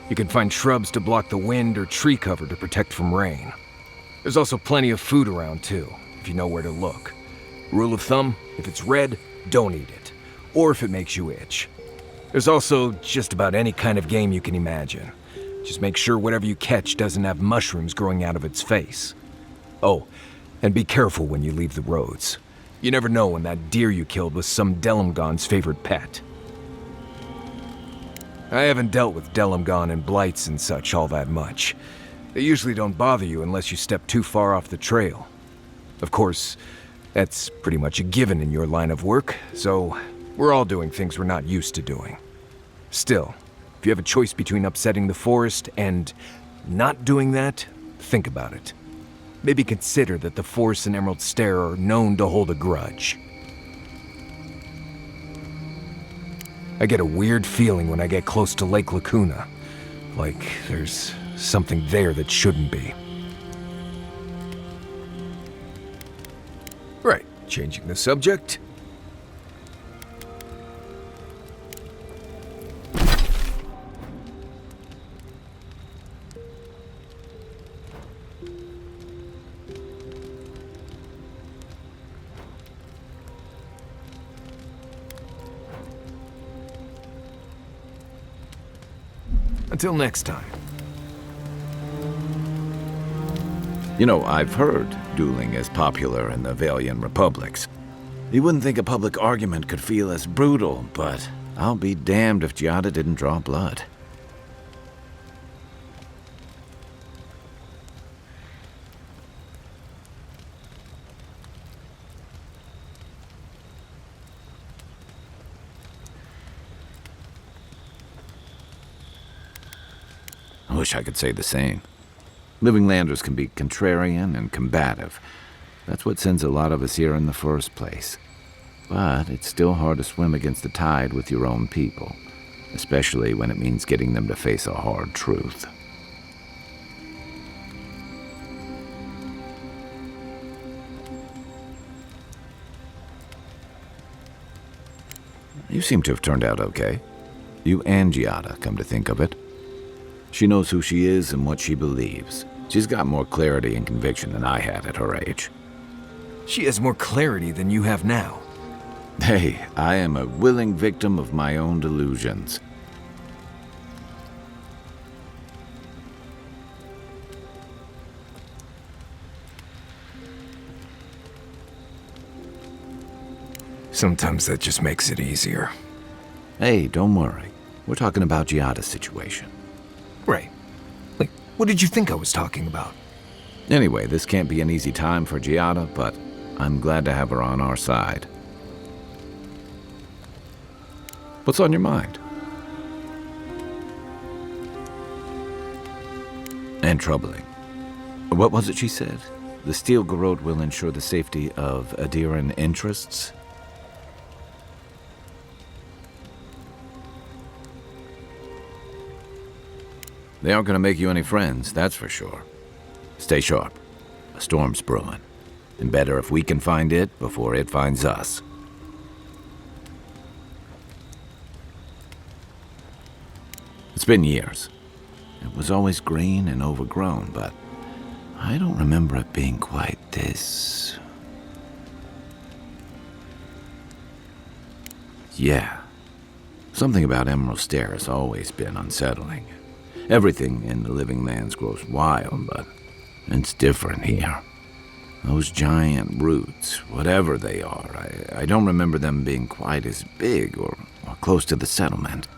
You can find shrubs to block the wind or tree cover to protect from rain. There's also plenty of food around too, if you know where to look. Rule of thumb, if it's red, don't eat it. Or if it makes you itch. There's also just about any kind of game you can imagine. Just make sure whatever you catch doesn't have mushrooms growing out of its face. Oh, and be careful when you leave the roads. You never know when that deer you killed was some Delimgon's favorite pet. I haven't dealt with Delimgon and blights and such all that much. They usually don't bother you unless you step too far off the trail. Of course, that's pretty much a given in your line of work, so we're all doing things we're not used to doing. Still, if you have a choice between upsetting the forest and not doing that, think about it. Maybe consider that the Forest and Emerald Stair are known to hold a grudge. I get a weird feeling when I get close to Lake Lacuna. Like there's something there that shouldn't be. Right, changing the subject. Until next time. You know, I've heard dueling is popular in the Valian republics. You wouldn't think a public argument could feel as brutal, but I'll be damned if Giada didn't draw blood. I wish I could say the same. Living Landers can be contrarian and combative. That's what sends a lot of us here in the first place. But it's still hard to swim against the tide with your own people, especially when it means getting them to face a hard truth. You seem to have turned out okay. You and Giada, come to think of it. She knows who she is and what she believes. She's got more clarity and conviction than I had at her age. She has more clarity than you have now. Hey, I am a willing victim of my own delusions. Sometimes that just makes it easier. Hey, don't worry. We're talking about Giada's situation. Right. Like, what did you think I was talking about? Anyway, this can't be an easy time for Giada, but I'm glad to have her on our side. What's on your mind? And troubling. What was it she said? The Steel Garrote will ensure the safety of Adiran interests? They aren't going to make you any friends, that's for sure. Stay sharp. A storm's brewing. And better if we can find it before it finds us. It's been years. It was always green and overgrown, but I don't remember it being quite this... Yeah. Something about Emerald Stair has always been unsettling. Everything in the Living Lands grows wild, but it's different here. Those giant roots, whatever they are, I don't remember them being quite as big or close to the settlement.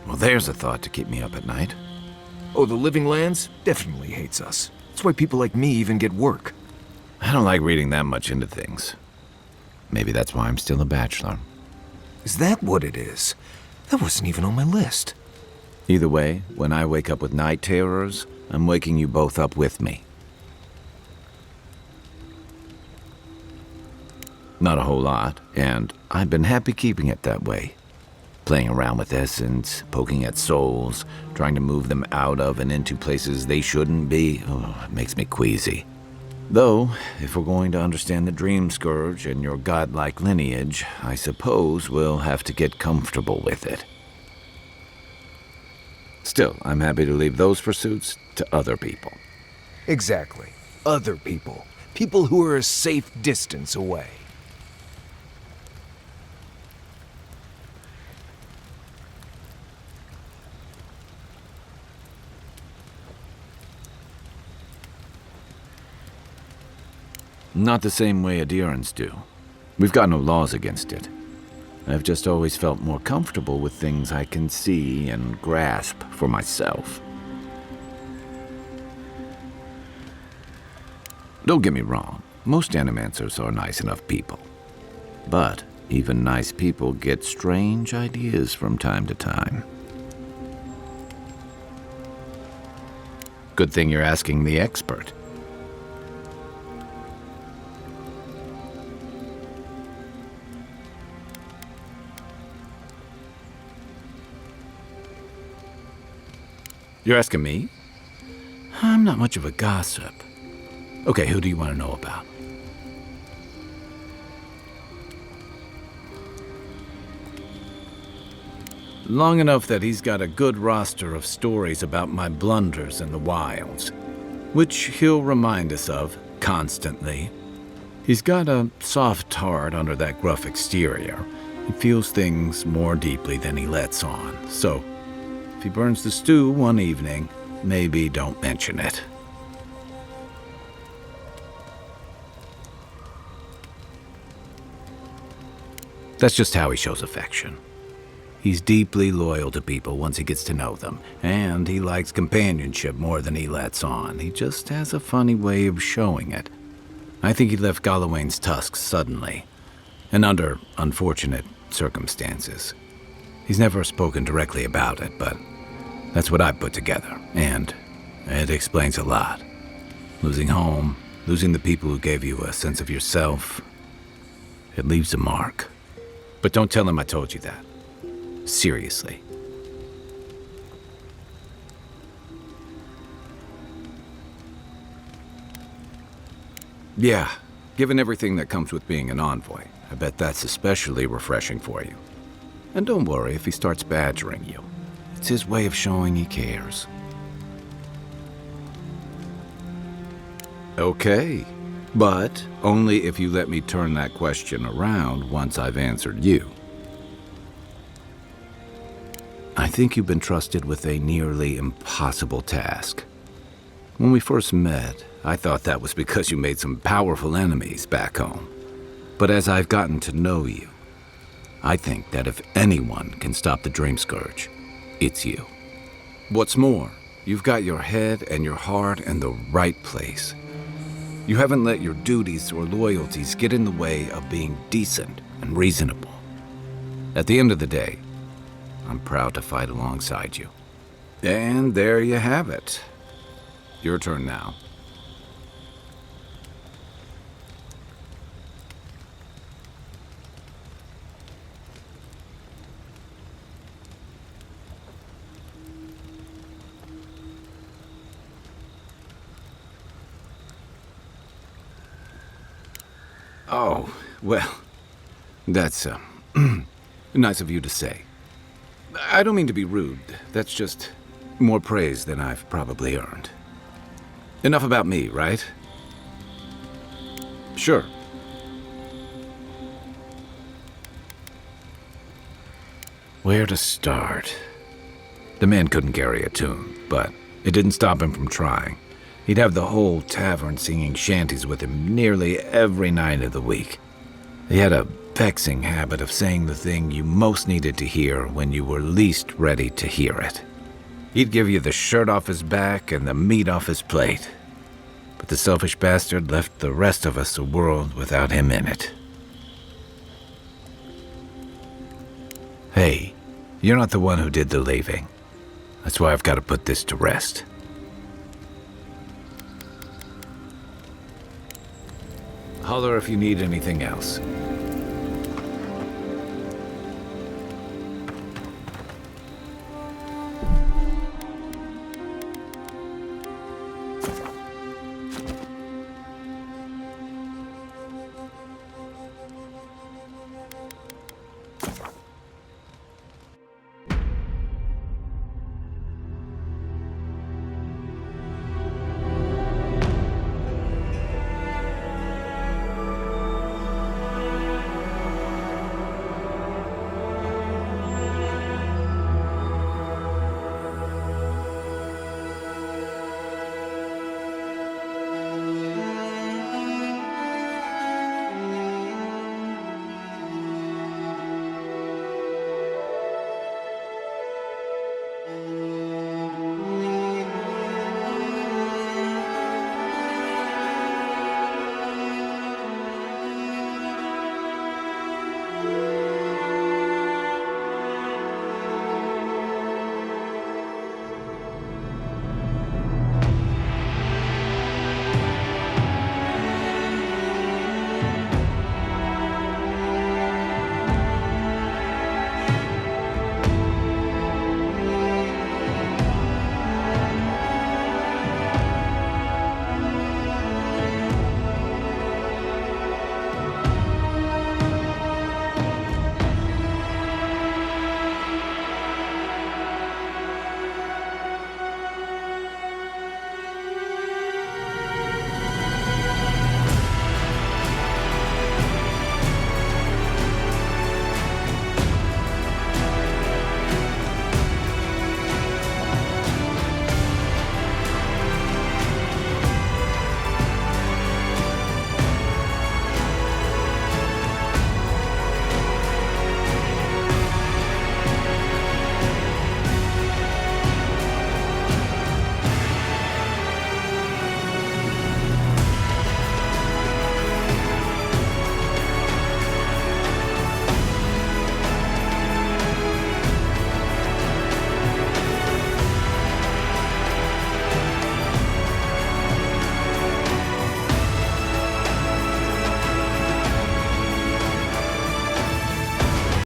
Well, there's a thought to keep me up at night. Oh, the Living Lands definitely hates us. That's why people like me even get work. I don't like reading that much into things. Maybe that's why I'm still a bachelor. Is that what it is? That wasn't even on my list. Either way, when I wake up with night terrors, I'm waking you both up with me. Not a whole lot, and I've been happy keeping it that way. Playing around with essence, poking at souls, trying to move them out of and into places they shouldn't be, it makes me queasy. Though, if we're going to understand the Dream Scourge and your godlike lineage, I suppose we'll have to get comfortable with it. Still, I'm happy to leave those pursuits to other people. Exactly. Other people. People who are a safe distance away. Not the same way Adirans do. We've got no laws against it. I've just always felt more comfortable with things I can see and grasp for myself. Don't get me wrong, most animancers are nice enough people. But even nice people get strange ideas from time to time. Good thing you're asking the expert. You're asking me? I'm not much of a gossip. Okay, who do you want to know about? Long enough that he's got a good roster of stories about my blunders in the wilds, which he'll remind us of constantly. He's got a soft heart under that gruff exterior. He feels things more deeply than he lets on, so if he burns the stew one evening, maybe don't mention it. That's just how he shows affection. He's deeply loyal to people once he gets to know them, and he likes companionship more than he lets on. He just has a funny way of showing it. I think he left Galawain's tusks suddenly, and under unfortunate circumstances. He's never spoken directly about it, but that's what I put together, and it explains a lot. Losing home, losing the people who gave you a sense of yourself, it leaves a mark. But don't tell him I told you that. Seriously. Yeah, given everything that comes with being an envoy, I bet that's especially refreshing for you. And don't worry if he starts badgering you. It's his way of showing he cares. Okay, but only if you let me turn that question around once I've answered you. I think you've been trusted with a nearly impossible task. When we first met, I thought that was because you made some powerful enemies back home. But as I've gotten to know you, I think that if anyone can stop the Dream Scourge, it's you. What's more, you've got your head and your heart in the right place. You haven't let your duties or loyalties get in the way of being decent and reasonable. At the end of the day, I'm proud to fight alongside you. And there you have it. Your turn now. Oh, well, that's, nice of you to say. I don't mean to be rude. That's just more praise than I've probably earned. Enough about me, right? Sure. Where to start? The man couldn't carry a tune, but it didn't stop him from trying. He'd have the whole tavern singing shanties with him nearly every night of the week. He had a vexing habit of saying the thing you most needed to hear when you were least ready to hear it. He'd give you the shirt off his back and the meat off his plate. But the selfish bastard left the rest of us a world without him in it. Hey, you're not the one who did the leaving. That's why I've got to put this to rest. Holler if you need anything else.